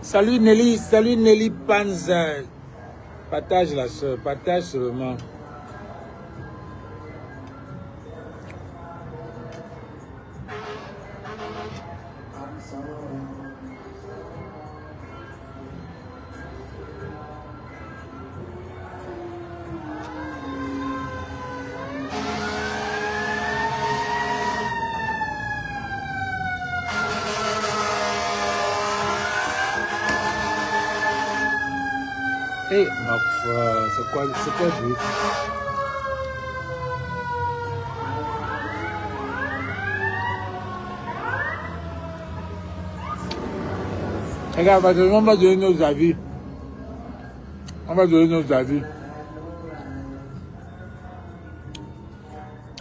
Salut Nelly Panza. Partage la soeur, partage seulement. Hey, ma foi, c'est quoi le but? Regarde, on va donner nos avis. On va donner nos avis.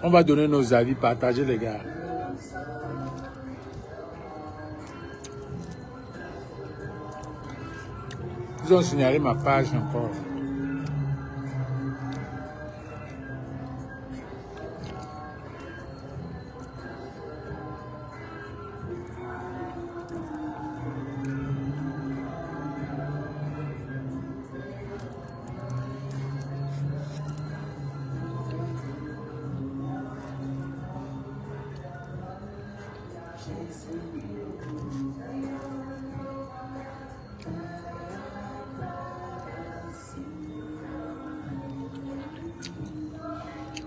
On va donner nos avis, partagez les gars. Ils ont signalé ma page encore.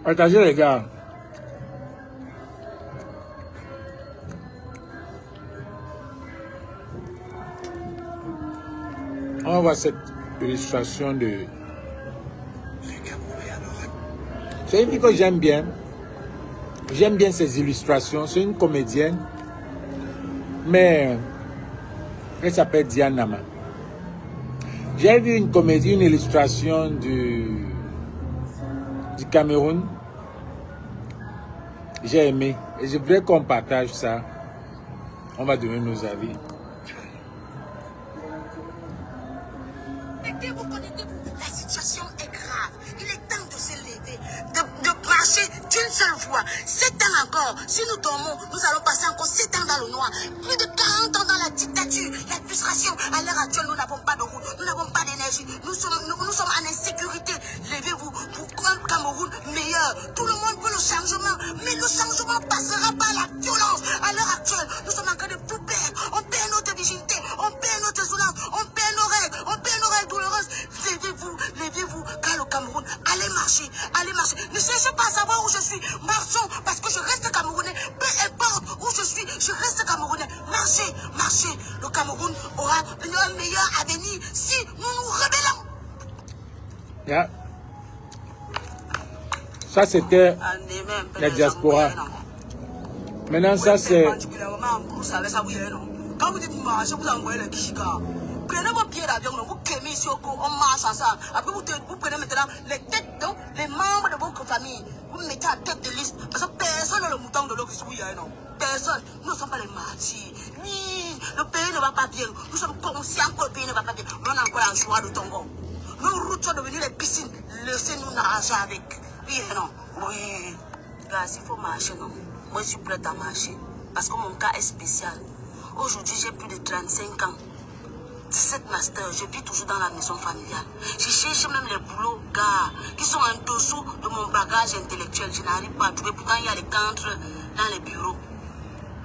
Partagez les gars. On va voir cette illustration de... C'est une fille que j'aime bien. J'aime bien ses illustrations. C'est une comédienne. Mais elle s'appelle Diane Nama. J'ai vu une comédie, une illustration du Cameroun. J'ai aimé. Et je voudrais qu'on partage ça. On va donner nos avis. La situation est grave. Il est temps de se lever, de marcher d'une seule fois. 7 ans encore. Si nous dormons, nous allons passer encore 7 ans dans le noir. Plus de 40 ans dans la dictature, la frustration. À l'heure actuelle, nous n'avons pas de route, nous n'avons pas d'énergie. Nous sommes en insécurité. Levez-vous pour un Cameroun meilleur. Tout le monde veut le changement, mais le changement passera par la violence. À l'heure actuelle, nous sommes en train de tout perdre. On perd notre virginité, on perd notre souffrance, on perd nos règles douloureuses. Levez-vous, car le Cameroun, allez marcher. Ne cherchez pas à savoir où je suis. Marchons, parce que je reste Camerounais. Peu importe où je suis, je reste Camerounais. Marchez. Le Cameroun aura un meilleur avenir si nous nous rebellons. Yeah. Ça, c'était la diaspora. Maintenant, ça, c'est... Quand vous dites marcher, vous envoyez le Kishika. Prenez vos pieds d'avion, vous crémez ici au cours, on marche ensemble. Après, vous prenez maintenant les têtes, donc, les membres de votre famille. Vous mettez à tête de liste. Parce que personne n'a le mouton de l'eau qui souille, non. Personne. Nous ne sommes pas les martyrs. Oui, le pays ne va pas bien. Nous sommes conscients que le pays ne va pas bien. On a encore la joie de Tongo. Nos routes sont devenues les piscines. Laissez-nous nager avec. Oui, non. Oui. Gars, il faut marcher, non. Moi, je suis prête à marcher. Parce que mon cas est spécial. Aujourd'hui, j'ai plus de 35 ans. 17 masters, je vis toujours dans la maison familiale. Je cherche même les boulots, gars, qui sont en dessous de mon bagage intellectuel. Je n'arrive pas à trouver. Pourtant, il y a les cancres dans les bureaux.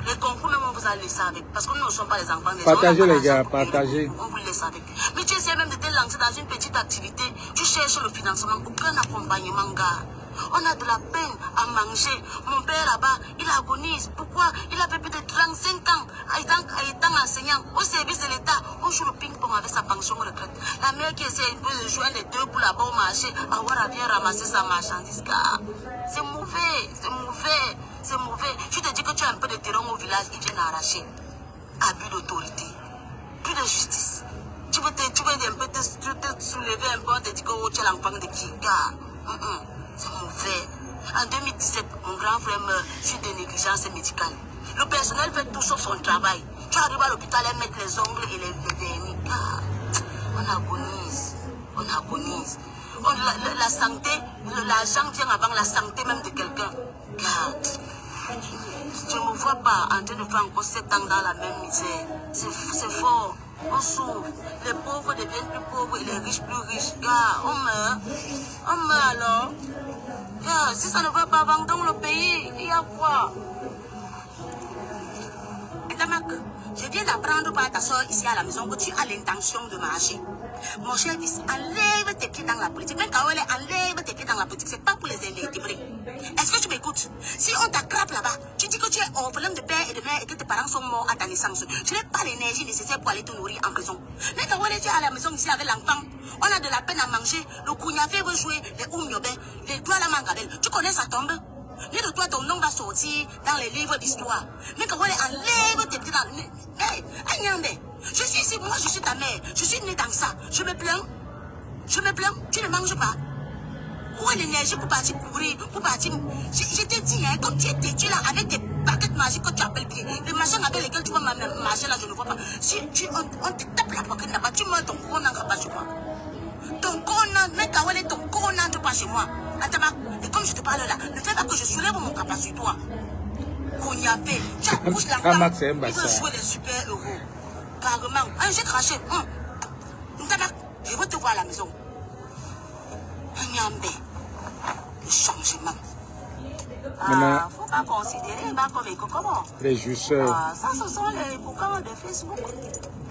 Les concours, même, on vous a laissé avec. Parce que nous ne sommes pas les enfants des gens. Partagez, les gars, partagez. On vous laisse avec. Mais tu essaies même de te lancer dans une petite activité. Tu cherches le financement, aucun accompagnement, gars. On a de la peine à manger. Mon père là-bas, il agonise. Pourquoi? Il avait plus de 35 ans. Étant enseignant au service de l'État, on joue le ping-pong avec sa pension retraite. La mère qui essaie un peu de joindre les deux pour là-bas au marché, avoir bien ramasser sa marchandise. C'est mauvais. Tu te dis que tu as un peu de terrain au village, ils viennent arracher. Abus d'autorité. Plus de justice. Tu veux un peu te soulever un peu, on te dit que tu es l'enfant de qui? C'est mauvais. En 2017, mon grand frère meurt suite de négligence médicale. Le personnel fait tout sauf son travail. Tu arrives à l'hôpital et mettre les ongles et les vernis. On agonise. La santé, l'argent vient avant la santé même de quelqu'un. Je ne me vois pas en train de faire encore 7 ans dans la même misère. C'est fort. On souffre. Les pauvres deviennent plus pauvres et les riches plus riches. Gars, on meurt. On meurt alors. Gars, si ça ne va pas vendre dans le pays, il y a quoi? Je viens d'apprendre par ta soeur ici à la maison que tu as l'intention de marcher. Mon cher fils, enlève tes pieds dans la politique. Même quand elle enlève tes pieds dans la politique, c'est pas pour les invertébrés. Est-ce que tu m'écoutes? Si on t'attrape là-bas, tu dis que tu es orphelin de père et de mère et que tes parents sont morts à ta naissance. Tu n'as pas l'énergie nécessaire pour aller te nourrir en prison. Mais quand tu es à la maison ici avec l'enfant, on a de la peine à manger. Le kougnafé veut jouer, les oumyobé, les doigts la mangabelle. Tu connais sa tombe? Ni de toi, ton nom va sortir dans les livres d'histoire. Mais quand on enlève tes pieds dans... Hey, je suis ici, moi je suis ta mère. Je suis née dans ça. Je me plains. Je me plains. Tu ne manges pas. Où est l'énergie pour partir courir, pour partir... Je t'ai dit, hein, comme tu es têtu là, avec des baguettes magiques que tu appelles pieds, les machins avec lesquels tu vas marcher là, je ne vois pas. Si on te tape la poitrine là-bas, tu meurs, ton corps n'entre pas chez moi. Ton corps n'entre, mais quand ton corps n'entre pas chez moi. Et comme je te parle là, ne fais pas que je soulève mon capot sur toi. Kougnafé, tu accouches l'enfant, il veut jouer les super-héros. Carrément, j'ai craché. Je veux te voir à la maison. Le changement. Faut pas considérer comme comment. Les jouisseurs. Ça, ce sont les bouquins de Facebook.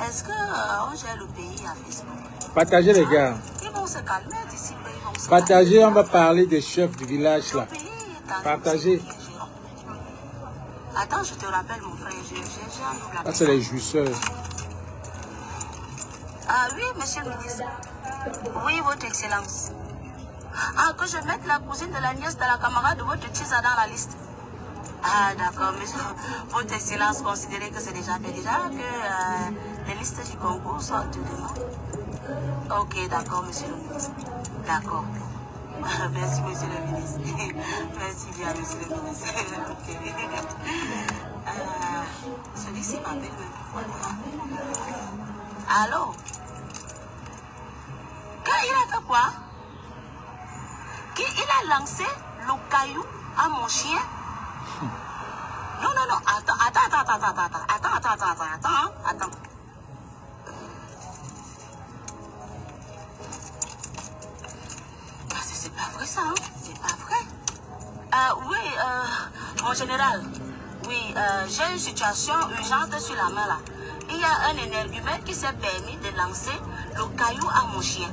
Est-ce qu'on gère le pays à Facebook? Partagez les gars. Ils vont se calmer d'ici. Partagez, on va parler des chefs du village là. Partagez. Attends, je te rappelle mon frère, j'ai un double appel. Ça c'est les jouisseurs. Ah oui, monsieur le ministre. Oui, votre excellence. Ah, que je mette la cousine de la nièce de la camarade de votre Tisa dans la liste. Ah, d'accord, monsieur. Votre excellence, considérez que c'est déjà fait. Déjà que les listes du concours sortent demain. Ok, d'accord, monsieur le ministre. D'accord. Merci, monsieur le ministre. Merci bien, monsieur le ministre. Celui-ci m'appelle même. Allô? Quand il a fait quoi? Il a lancé le caillou à mon chien. Non, non, non. Attends. C'est pas vrai ça, hein? C'est pas vrai. Oui, mon général. Oui, j'ai une situation urgente sur la main là. Il y a un énergumène qui s'est permis de lancer le caillou à mon chien.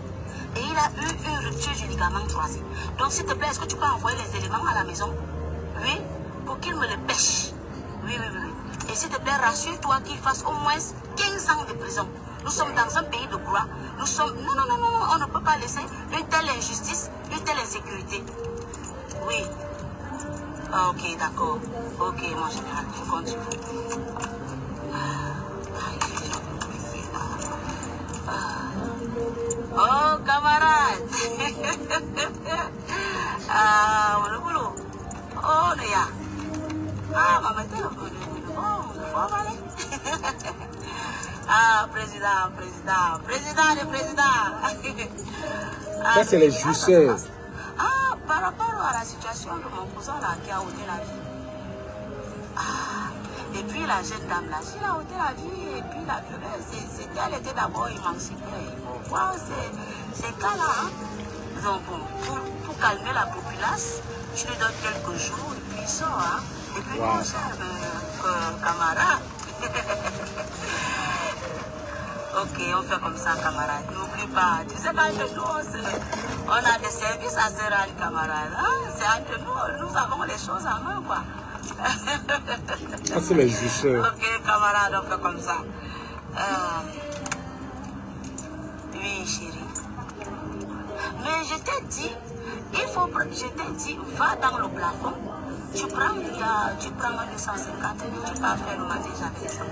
Et il a eu une rupture du ligament croisé. Donc, s'il te plaît, est-ce que tu peux envoyer les éléments à la maison? Oui, pour qu'il me le pêche. Oui. Et s'il te plaît, rassure-toi qu'il fasse au moins 15 ans de prison. Nous sommes dans un pays de droit. Nous sommes... Non, on ne peut pas laisser une telle injustice, une telle insécurité. Oui. Ok, d'accord. Ok, mon général, je continue. Oh, camarade. Le boulot. Oh, Léa. Maman, t'es le boulot. Faut aller. Président. Ça, c'est les jouisseurs. Par rapport à la situation de mon cousin là, qui a ôté la vie. Et puis la jeune dame là, elle a ôté la vie et puis la violence, elle était d'abord émancipée. Il faut voir ces cas-là. Hein. Donc bon, pour calmer la populace, je lui donne quelques jours et puis il sort. Hein. Et puis mon cher camarade. Ok, on fait comme ça, camarade. N'oublie pas. Tu sais qu'entre nous, on a des services à se rendre, camarade. Hein? C'est entre nous, nous avons les choses en main, quoi. Ça, c'est les jouisseurs. Ok, camarade, on fait comme ça. Oui, chérie. Mais je t'ai dit, va dans le plafond. Tu prends 250 et tu vas faire le manège avec ça.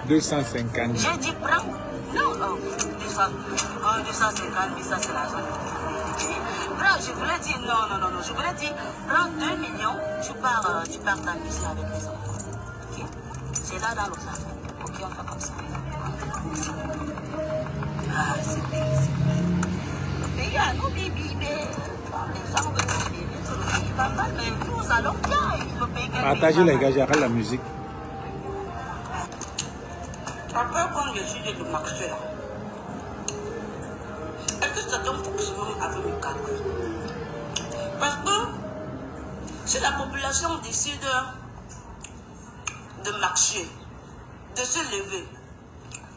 250. J'ai dit prends. Non, 250 000, ça c'est l'argent. Je voulais dire non. Je voulais dire prends 2 millions, tu pars t'amuser avec les enfants. Ok? C'est là dans l'autre affaire. Ok, on fait comme ça. C'est bien. Le pays a nos bébés. Les gens veulent se bébés sur le pays va mal, mais nous allons bien. Partagez les gars, j'arrête la musique. Après, quand je suis de marcher là, est-ce que ça donne forcément avec le cadre? Parce que si la population décide de marcher, de se lever,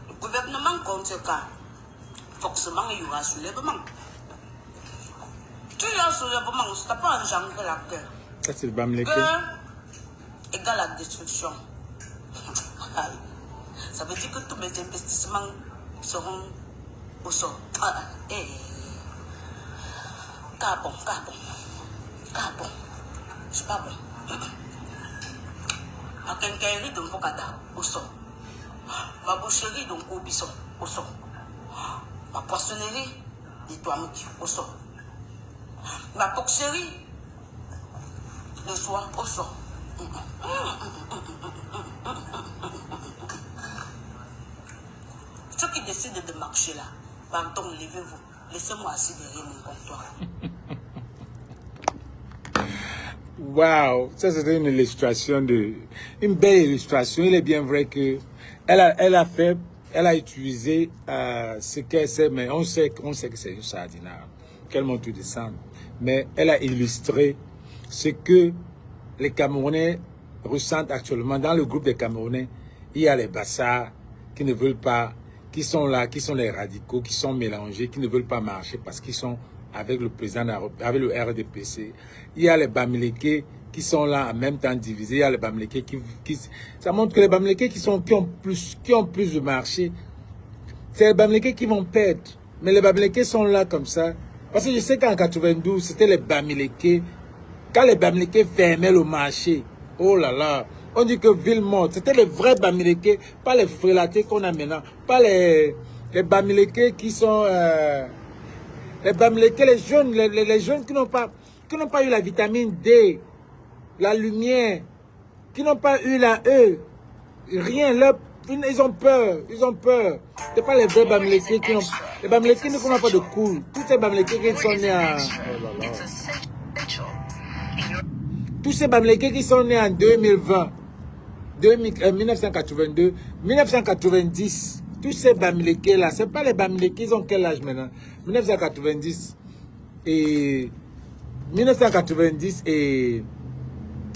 le gouvernement conséquent, forcément il y aura soulèvement. Tu y a soulèvement, ça n'a pas engendré la guerre. Ça, c'est le Bamileke. Guerre égale la destruction. Ça veut dire que tous mes investissements seront au sol. Carbon. C'est pas bon. Ma quincaillerie de Mbokada, au sol. Ma boucherie de Nkobison, au sol. Ma poissonnerie de Touamiki, au sol. Ma porcerie de soie, au sol. Ceux qui décident de marcher là, pardon, levez-vous. Laissez-moi assis derrière mon comptoir. Waouh, ça c'était une illustration une belle illustration. Il est bien vrai que elle a utilisé ce qu'elle sait, mais on sait que c'est une sardinard, qu'elle monte tout descendre. Mais elle a illustré ce que les Camerounais ressentent actuellement. Dans le groupe des Camerounais, il y a les Bassards qui ne veulent pas, qui sont là, qui sont les radicaux, qui sont mélangés, qui ne veulent pas marcher parce qu'ils sont avec le président, avec le RDPC. Il y a les Bamileke qui sont là en même temps divisés. Il y a les Bamileke ça montre que les Bamileke qui ont plus de marché, c'est les Bamileke qui vont perdre. Mais les Bamileke sont là comme ça. Parce que je sais qu'en 92, c'était les Bamileke. Quand les Bamileke fermaient le marché, oh là là, on dit que ville morte. C'était les vrais Bamileke, pas les frélatés qu'on a maintenant. Pas les Bamileke qui sont... les Bamileke, les jeunes qui n'ont pas eu la vitamine D, la lumière, qui n'ont pas eu la E, rien, ils ont peur. C'est pas les vrais Bamileke qui ont... Les Bamileke ne font pas de couilles. Tous ces Bamileke qui sont nés en... Tous ces Bamileke qui sont nés en 2020, 1982, 1990, tous ces Bamileke là, c'est pas les Bamileke, ils ont quel âge maintenant? 1990 et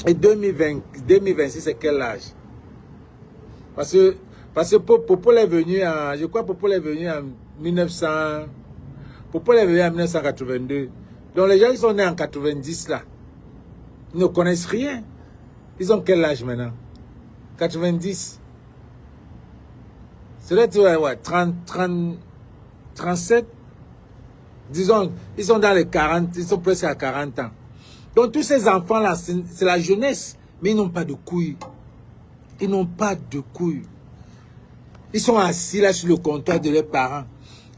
2026, c'est quel âge? Parce que Popol est venu en, je crois Popol est venu en 1982. Donc les gens qui sont nés en 90 là, ils ne connaissent rien. Ils ont quel âge maintenant? 90. C'est là, ouais, 37. Disons, ils sont dans les 40, ils sont presque à 40 ans. Donc tous ces enfants-là, c'est la jeunesse, mais ils n'ont pas de couilles. Ils n'ont pas de couilles. Ils sont assis là sur le comptoir de leurs parents.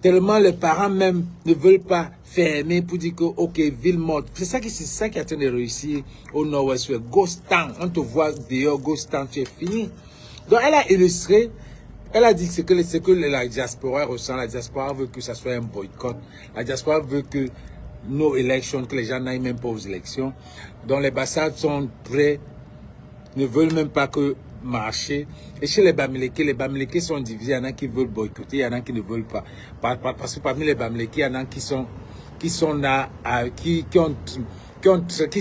Tellement les parents même ne veulent pas fermer pour dire que, ok, ville morte. C'est ça qui est en train de réussir au nord-ouest. Ghost Town, on te voit dehors, Ghost Town, tu es fini. Donc elle a illustré, elle a dit ce que la diaspora ressent. La diaspora veut que ça soit un boycott. La diaspora veut que nos élections, que les gens n'aillent même pas aux élections. Donc les Bassards sont prêts, ne veulent même pas que marcher. Et chez les Bamileke sont divisés. Il y en a qui veulent boycotter, il y en a qui ne veulent pas. Parce que parmi les Bamileke, il y en a qui sont là, qui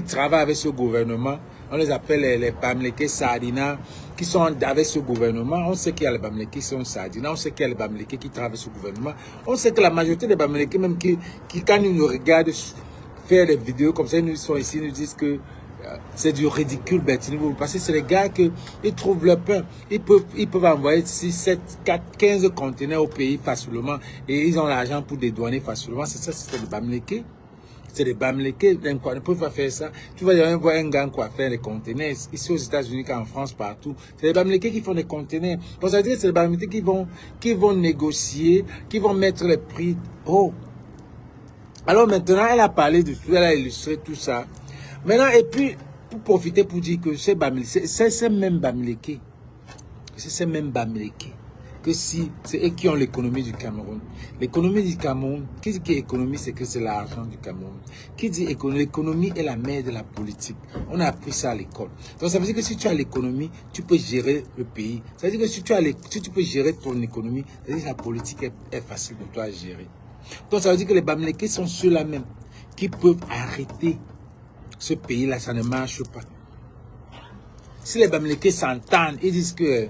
travaillent avec ce gouvernement. On les appelle les Bamileke Sardina, qui sont avec ce gouvernement. On sait qu'il y a les Bamileke qui sont Sardina, on sait qu'il y a les Bamileke qui travaillent avec ce gouvernement. On sait que la majorité des Bamileke, même qui quand ils nous regardent faire des vidéos comme ça, ils sont ici, ils nous disent que c'est du ridicule, parce que c'est les gars qui trouvent leur pain. Ils peuvent envoyer 6, 7, 4, 15 conteneurs au pays facilement et ils ont l'argent pour dédouaner facilement. C'est ça, c'est des Bamileke. C'est des Bamileke, ils ne peuvent pas faire ça. Tu vas jamais voir un gars qui va faire des conteneurs ici aux États-Unis, en France, partout. C'est les Bamileke qui font des conteneurs. Donc ça veut dire que c'est les Bamileke qui vont négocier, qui vont mettre les prix haut. Alors maintenant, elle a parlé de tout, elle a illustré tout ça. Maintenant, et puis, pour profiter pour dire que c'est ces mêmes Bamileke, que si c'est eux qui ont l'économie du Cameroun. L'économie du Cameroun, qui dit qu'économie, c'est que c'est l'argent du Cameroun. Qui dit l'économie est la mère de la politique. On a appris ça à l'école. Donc ça veut dire que si tu as l'économie, tu peux gérer le pays. Ça veut dire que si tu peux gérer ton économie, ça veut dire que la politique est facile pour toi à gérer. Donc ça veut dire que les Bamileke sont ceux-là même qui peuvent arrêter ce pays-là, ça ne marche pas. Si les Bamileke s'entendent, ils disent que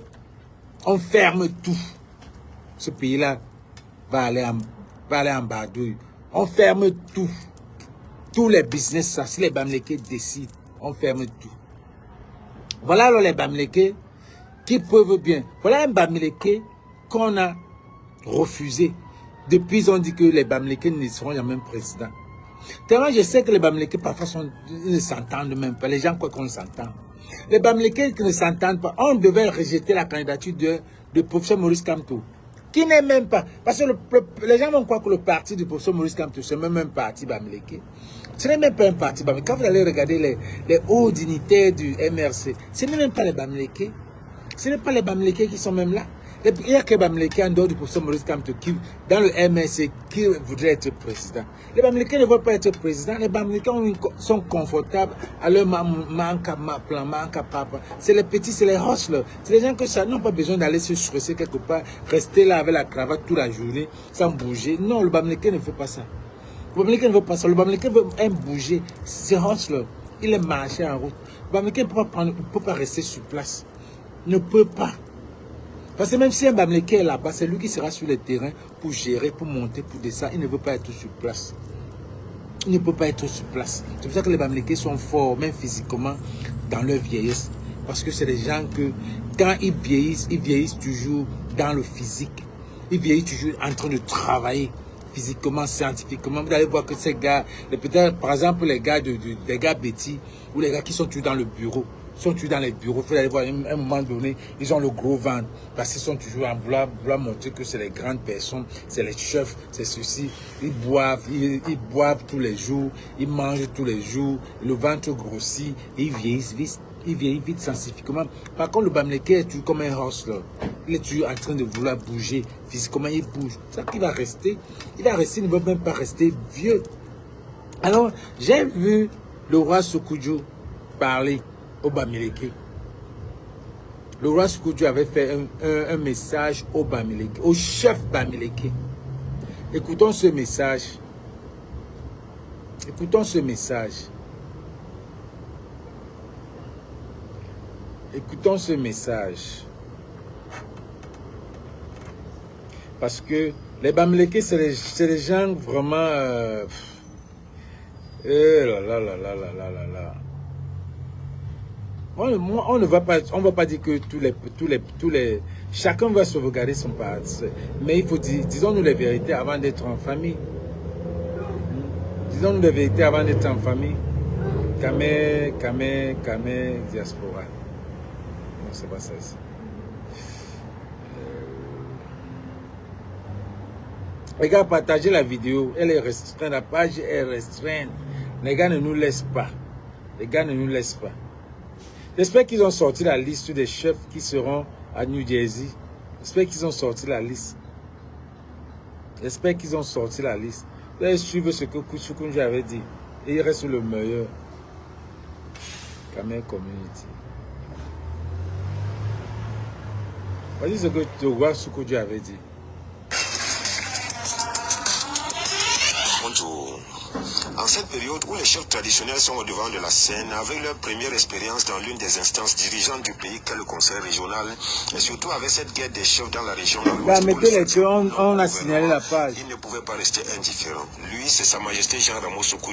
on ferme tout, ce pays-là va aller en bardouille. On ferme tout. Tous les business, ça, si les Bamileke décident, on ferme tout. Voilà alors les Bamileke qui peuvent bien. Voilà un Bamileke qu'on a refusé. Depuis, ils ont dit que les Bamileke ne seront jamais présidents. Tellement je sais que les Bamileke parfois ne s'entendent même pas. Les gens croient qu'on s'entend. Les Bamileke qui ne s'entendent pas, on devait rejeter la candidature de professeur Maurice Kamto, qui n'est même pas. Parce que les gens vont croire que le parti du professeur Maurice Kamto, c'est même un parti Bamileke. Ce n'est même pas un parti Bamileke. Quand vous allez regarder les hauts dignitaires du MRC, ce n'est même pas les Bamileke. Ce n'est pas les Bamileke qui sont même là. Il n'y a que Bamileke en dehors du professeur Maurice Kamto qui, dans le MRC, qui voudrait être président. Les Bamileke ne veulent pas être président. Les Bamileke sont confortables à leur manque à plan, manque à papa. C'est les petits, c'est les hustlers. C'est les gens qui n'ont pas besoin d'aller se stresser quelque part, rester là avec la cravate toute la journée, sans bouger. Non, le Bamileke ne veut pas ça. Le Bamileke ne veut pas ça. Le Bamileke veut bouger. C'est hustler. Il est marché en route. Le Bamileke ne peut pas rester sur place. Ne peut pas. Parce que même si un Bamileke est là-bas, c'est lui qui sera sur le terrain pour gérer, pour monter, pour descendre. Il ne veut pas être sur place. Il ne peut pas être sur place. C'est pour ça que les Bamileke sont forts, même physiquement, dans leur vieillesse. Parce que c'est des gens que, quand ils vieillissent toujours dans le physique. Ils vieillissent toujours en train de travailler physiquement, scientifiquement. Vous allez voir que ces gars, peut-être par exemple les gars des gars Betty, ou les gars qui sont toujours dans le bureau, sont toujours dans les bureaux. Vous allez voir, à un moment donné, ils ont le gros ventre. Parce qu'ils sont toujours en vouloir montrer que c'est les grandes personnes, c'est les chefs, c'est ceci. Ils boivent tous les jours, ils mangent tous les jours, le ventre grossit, et ils vieillissent vite. Il vieillit vite scientifiquement. Par contre, le Bamileke est toujours comme un hustler. Il est toujours en train de vouloir bouger. Physiquement, il bouge. C'est ça qu'il va rester. Il ne va même pas rester vieux. Alors, j'ai vu le roi Sékou parler au Bamileke. Le roi Sékou avait fait un message au Bamileke, au chef Bamileke. Écoutons ce message. Écoutons ce message. Écoutons ce message. Parce que les Bamileke, c'est des gens vraiment... On ne va pas dire que tous les chacun va sauvegarder son parti. Mais il faut dire, disons-nous les vérités avant d'être en famille. Disons-nous les vérités avant d'être en famille. Kamé, diaspora. Non, c'est pas ça ici. Les gars, partagez la vidéo. Elle est restreinte. La page est restreinte. Les gars ne nous laissent pas. Les gars ne nous laissent pas. J'espère qu'ils ont sorti la liste des chefs qui seront à New Jersey. J'espère qu'ils ont sorti la liste. J'espère qu'ils ont sorti la liste. Vous allez suivre ce que Kousoukounji avait dit. Et il reste le meilleur. Kamé Community. Voici ce que Towa Soukoudji avait dit. Bonjour. En cette période où les chefs traditionnels sont au devant de la scène, avec leur première expérience dans l'une des instances dirigeantes du pays qu'est le conseil régional, et surtout avec cette guerre des chefs dans la région, on a signalé la page. Il ne pouvait pas rester indifférent. Lui, c'est Sa Majesté Jean Ramos Sékou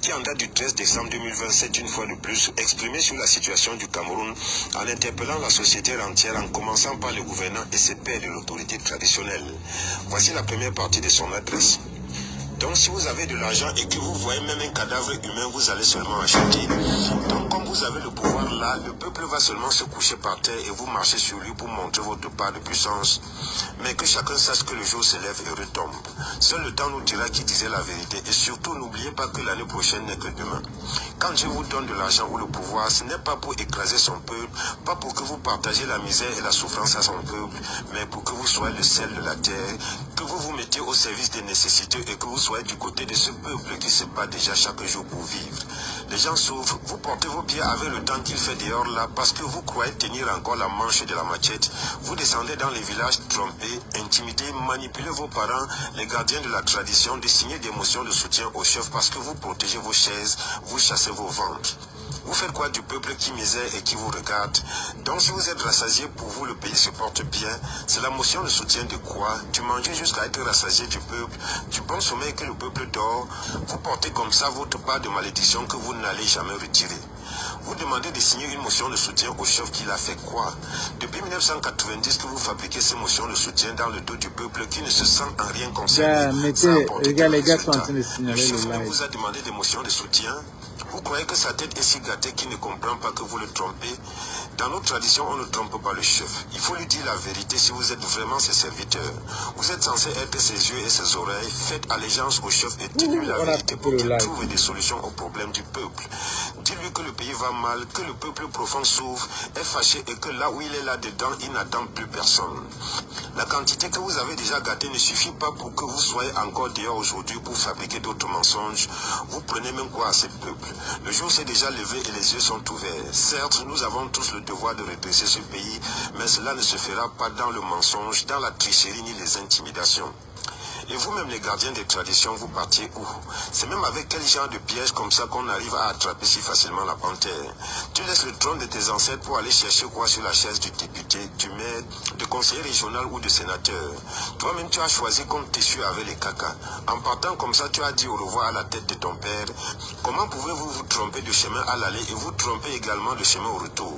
qui, en date du 13 décembre 2027, une fois de plus, exprimé sur la situation du Cameroun en interpellant la société entière, en commençant par le gouvernant et ses pairs de l'autorité traditionnelle. Voici la première partie de son adresse. Donc si vous avez de l'argent et que vous voyez même un cadavre humain, vous allez seulement acheter. Donc comme vous avez le pouvoir là, le peuple va seulement se coucher par terre et vous marchez sur lui pour montrer votre part de puissance. Mais que chacun sache que le jour se lève et retombe. Seul le temps nous dira qui disait la vérité. Et surtout, n'oubliez pas que l'année prochaine n'est que demain. Quand Dieu vous donne de l'argent ou le pouvoir, ce n'est pas pour écraser son peuple, pas pour que vous partagiez la misère et la souffrance à son peuple, mais pour que vous soyez le sel de la terre, que vous vous mettiez au service des nécessiteux et que vous soyez du côté de ce peuple qui se bat déjà chaque jour pour vivre. Les gens souffrent, vous portez vos pieds avec le temps qu'il fait dehors là parce que vous croyez tenir encore la manche de la machette. Vous descendez dans les villages trompés, intimidés, manipulez vos parents, les gardiens de la tradition, de signer des motions de soutien au chef parce que vous protégez vos chaises, vous chassez vos ventres. Vous faites quoi du peuple qui misère et qui vous regarde? Donc si vous êtes rassasié, pour vous le pays se porte bien. C'est la motion de soutien de quoi? Du manger jusqu'à être rassasié du peuple, du bon sommeil que le peuple dort. Vous portez comme ça votre part de malédiction que vous n'allez jamais retirer. Vous demandez de signer une motion de soutien au chef qui l'a fait quoi? Depuis 1990 que vous fabriquez ces motions de soutien dans le dos du peuple qui ne se sent en rien concerné. Les gars sont en train de signaler le chef le live. vous a demandé des motions de soutien. Vous croyez que sa tête est si gâtée qu'il ne comprend pas que vous le trompez? Dans nos traditions, on ne trompe pas le chef. Il faut lui dire la vérité si vous êtes vraiment ses serviteurs. Vous êtes censé être ses yeux et ses oreilles. Faites allégeance au chef et dites-lui la vérité pour qu'il trouve des solutions aux problèmes du peuple. Dites-lui que le pays va mal, que le peuple profond souffre, est fâché et que là où il est là-dedans, il n'attend plus personne. La quantité que vous avez déjà gâtée ne suffit pas pour que vous soyez encore dehors aujourd'hui pour fabriquer d'autres mensonges. Vous prenez même quoi à ce peuple? Le jour s'est déjà levé et les yeux sont ouverts. Certes, nous avons tous le devoir de redresser ce pays, mais cela ne se fera pas dans le mensonge, dans la tricherie ni les intimidations. Et vous-même, les gardiens des traditions, vous partiez où? C'est même avec quel genre de piège comme ça qu'on arrive à attraper si facilement la panthère. Tu laisses le trône de tes ancêtres pour aller chercher quoi sur la chaise du député, du maire, de conseiller régional ou de sénateur. Toi-même, tu as choisi comme tissu avec les cacas. En partant comme ça, tu as dit au revoir à la tête de ton père. Comment pouvez-vous vous tromper de chemin à l'aller et vous tromper également de chemin au retour?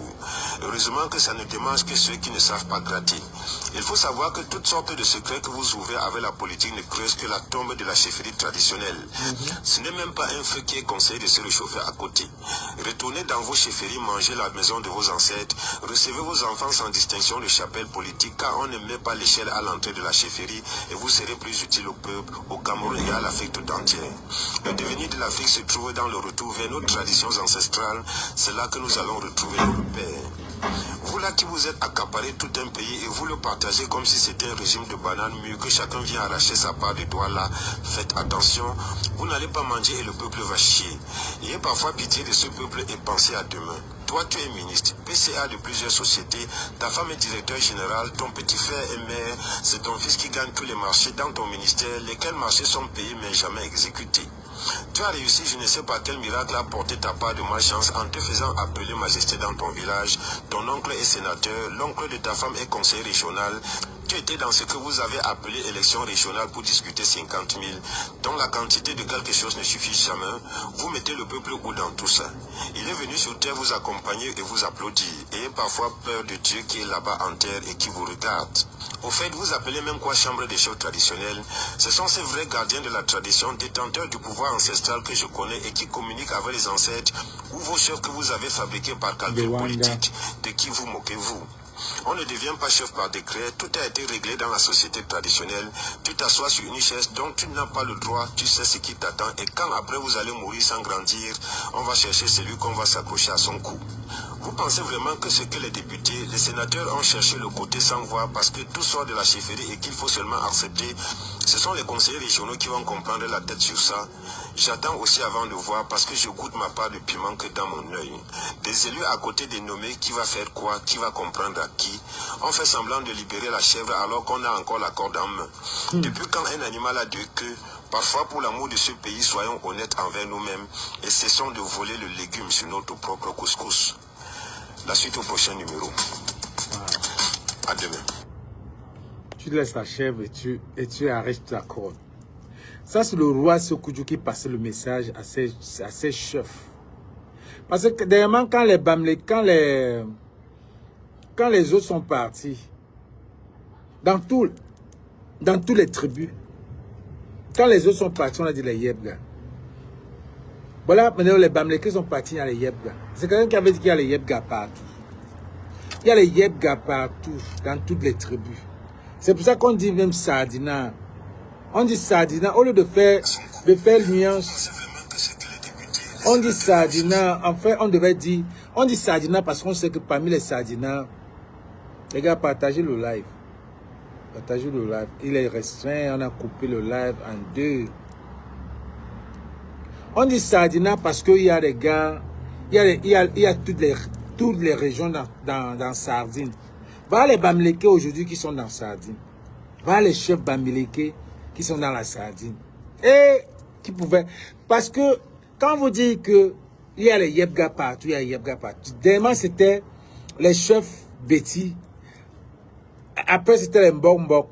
Heureusement que ça ne démange que ceux qui ne savent pas gratter. Il faut savoir que toutes sortes de secrets que vous ouvrez avec la politique ne creusent que la tombe de la chefferie traditionnelle. Ce n'est même pas un feu qui est conseillé de se réchauffer à côté. Retournez dans vos chefferies, mangez la maison de vos ancêtres, recevez vos enfants sans distinction de chapelle politique car on ne met pas l'échelle à l'entrée de la chefferie et vous serez plus utile au peuple, au Cameroun et à l'Afrique tout entière. Le devenir de l'Afrique se trouve dans le retour vers nos traditions ancestrales. C'est là que nous allons retrouver nos repères. Vous là qui vous êtes accaparé tout un pays et vous le partagez comme si c'était un régime de bananes mûres que chacun vient arracher sa part de doigts là, faites attention, vous n'allez pas manger et le peuple va chier. Ayez parfois pitié de ce peuple et pensez à demain. Toi tu es ministre, PCA de plusieurs sociétés, ta femme est directeur général, ton petit frère est maire, c'est ton fils qui gagne tous les marchés dans ton ministère, lesquels marchés sont payés mais jamais exécutés. Tu as réussi, je ne sais pas quel miracle, à porter ta part de malchance en te faisant appeler majesté dans ton village. Ton oncle est sénateur, l'oncle de ta femme est conseiller régional. Tu étais dans ce que vous avez appelé élection régionale pour discuter 50 000, dont la quantité de quelque chose ne suffit jamais. Vous mettez le peuple où dans tout ça? Il est venu sur terre vous accompagner et vous applaudir. Ayez parfois peur de Dieu qui est là-bas en terre et qui vous regarde. Au fait, vous appelez même quoi chambre des chefs traditionnels? Ce sont ces vrais gardiens de la tradition, détenteurs du pouvoir ancestral que je connais et qui communiquent avec les ancêtres ou vos chefs que vous avez fabriqués par calcul politique, de qui vous moquez-vous? On ne devient pas chef par décret, tout a été réglé dans la société traditionnelle. Tu t'assois sur une chaise dont tu n'as pas le droit, tu sais ce qui t'attend et quand après vous allez mourir sans grandir, on va chercher celui qu'on va s'accrocher à son cou. Vous pensez vraiment que ce que les députés, les sénateurs ont cherché le côté sans voir parce que tout sort de la chefferie et qu'il faut seulement accepter, ce sont les conseillers régionaux qui vont comprendre la tête sur ça. J'attends aussi avant de voir parce que je goûte ma part de piment que dans mon œil. Des élus à côté des nommés, qui va faire quoi, qui va comprendre à qui. On fait semblant de libérer la chèvre alors qu'on a encore la corde en main. Depuis quand un animal a deux queues? Parfois, pour l'amour de ce pays, soyons honnêtes envers nous-mêmes et cessons de voler le légume sur notre propre couscous. La suite au prochain numéro. À demain. Tu laisses la chèvre et tu arrêtes ta corde. Ça, c'est le roi Sokudju qui passait le message à ses chefs. Parce que dernièrement, quand les autres sont partis, dans tous les tribus, Quand les autres sont partis, on a dit les Yebga. Voilà, maintenant les Bamileke sont partis, il y a les Yebga. C'est quelqu'un qui avait dit qu'il y a les Yebga partout. Il y a les Yebga partout, dans toutes les tribus. C'est pour ça qu'on dit même Sardina. On dit Sardina, au lieu de faire nuance. On dit Sardina, en fait, on devait dire, on dit Sardina parce qu'on sait que parmi les Sardinas, les gars, partagez le live. Partagez le live. Il est restreint, on a coupé le live en deux. On dit Sardina parce qu'il y a des gars, il y a toutes les régions dans Sardine. Voilà les Bamileke aujourd'hui qui sont dans Sardine. Voilà les chefs Bamileke qui sont dans la Sardine. Et qui pouvaient... Parce que quand vous dites qu'il y a les Yebga partout, il y a les Yebga partout. Dernièrement, c'était les chefs Betty. Après, c'était les Mbombok.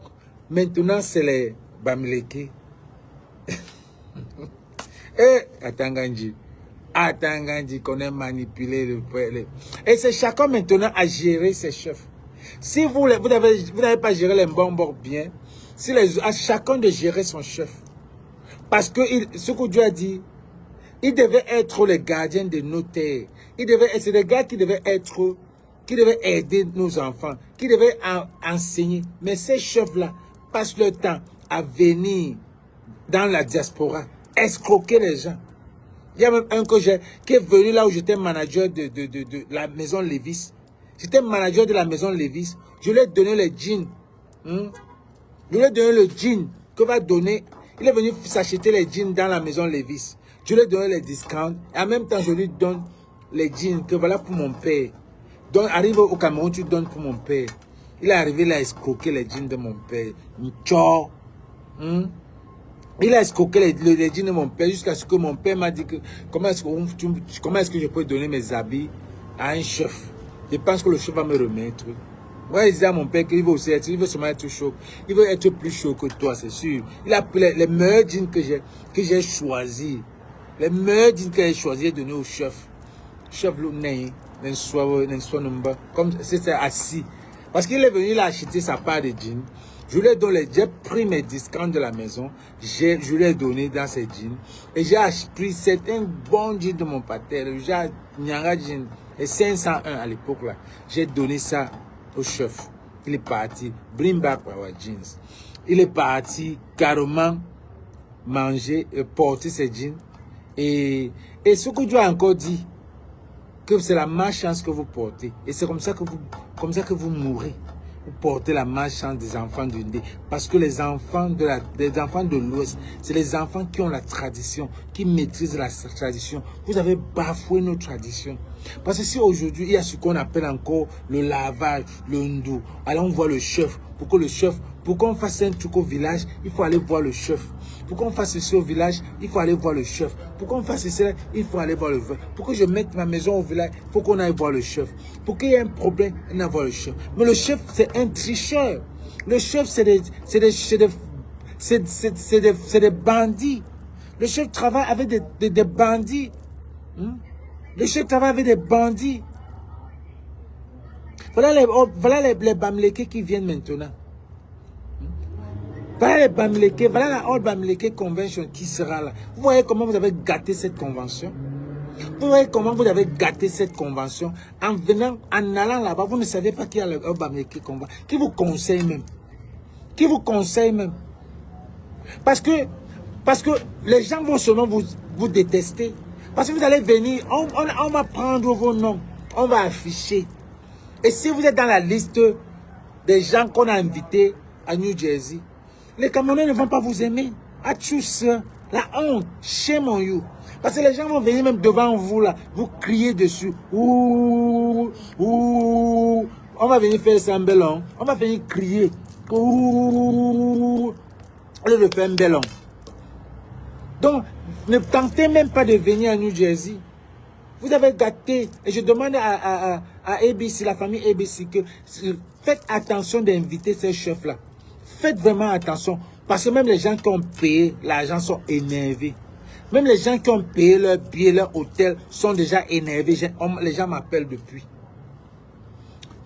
Maintenant, c'est les Bamileke. Et Atangandji qu'on a manipulé le peuple. Et c'est chacun maintenant à gérer ses chefs. Si vous n'avez pas géré les Mbombok bien, si à chacun de gérer son chef. Parce que ce que Dieu a dit, il devait être les gardiens de nos terres. C'est des gars qui devaient aider nos enfants, qui devaient enseigner. Mais ces chefs-là passent leur temps à venir dans la diaspora, escroquer les gens. Il y a même un qui est venu là où j'étais manager de la maison Lévis. J'étais manager de la maison Lévis. Je lui ai donné les jeans. Je lui ai donné le jean que va donner. Il est venu s'acheter les jeans dans la maison Lévis. Je lui ai donné les discounts. Et en même temps, je lui donne les jeans que voilà pour mon père. Donc, arrive au Cameroun, tu donnes pour mon père. Il est arrivé là à escroquer les jeans de mon père. Il a escroqué les jeans de mon père jusqu'à ce que mon père m'a dit que comment est-ce que je peux donner mes habits à un chef. Je pense que le chef va me remettre. Ouais, il disait à mon père qu'il veut aussi il veut seulement être chaud. Il veut être plus chaud que toi, c'est sûr. Il a pris les meilleurs jeans que j'ai choisis. Les meilleurs jeans que j'ai choisis donner au chef. Chef comme c'était assis. Parce qu'il est venu là acheter sa part de jeans. J'ai pris mes discounts de la maison. Je lui ai donné dans ces jeans. Et j'ai pris certains bons jeans de mon pater. J'ai Nyanga jeans. Et 501 à l'époque là. J'ai donné ça au chef. Il est parti. Bring back our jeans. Il est parti carrément manger et porter ses jeans. Et ce que Dieu a encore dit, que c'est la malchance que vous portez. Et c'est comme ça que vous mourrez. Vous portez la malchance des enfants du Ndé. Parce que les enfants de l'Ouest, c'est les enfants qui ont la tradition, qui maîtrisent la tradition. Vous avez bafoué nos traditions. Parce que si aujourd'hui, il y a ce qu'on appelle encore le lavage, le ndou, alors on voit le chef. Pour qu'on fasse un truc au village, il faut aller voir le chef. Pour qu'on fasse ceci au village, il faut aller voir le chef. Pour qu'on fasse cela, il faut aller voir le chef. Pour que je mette ma maison au village, il faut qu'on aille voir le chef. Pour qu'il y ait un problème, on aille voir le chef. Mais le chef, c'est un tricheur. Le chef, c'est des bandits. Le chef travaille avec des bandits. Le chef travaille avec des bandits. Voilà les Bamileke qui viennent maintenant. Voilà les Bamileke, voilà la All Bamileke Convention qui sera là. Vous voyez comment vous avez gâté cette convention? Vous voyez comment vous avez gâté cette convention en allant là-bas. Vous ne savez pas qui est le All Bamileke Convention. Qui vous conseille même? Qui vous conseille même? Parce que les gens vont seulement vous détester. Parce que vous allez venir, on va prendre vos noms, on va afficher. Et si vous êtes dans la liste des gens qu'on a invités à New Jersey, les Camerounais ne vont pas vous aimer. Atchous, la honte, shame on you. Parce que les gens vont venir même devant vous là, vous crier dessus. Ouh, ouh. On va venir faire ça un bellon. On va venir crier. Ouh. On va faire un bellon. Donc, ne tentez même pas de venir à New Jersey. Vous avez gâté. Et je demande à ABC, la famille ABC, que faites attention d'inviter ces chefs-là. Faites vraiment attention. Parce que même les gens qui ont payé l'argent sont énervés. Même les gens qui ont payé leur billet, leur hôtel sont déjà énervés. Les gens m'appellent depuis.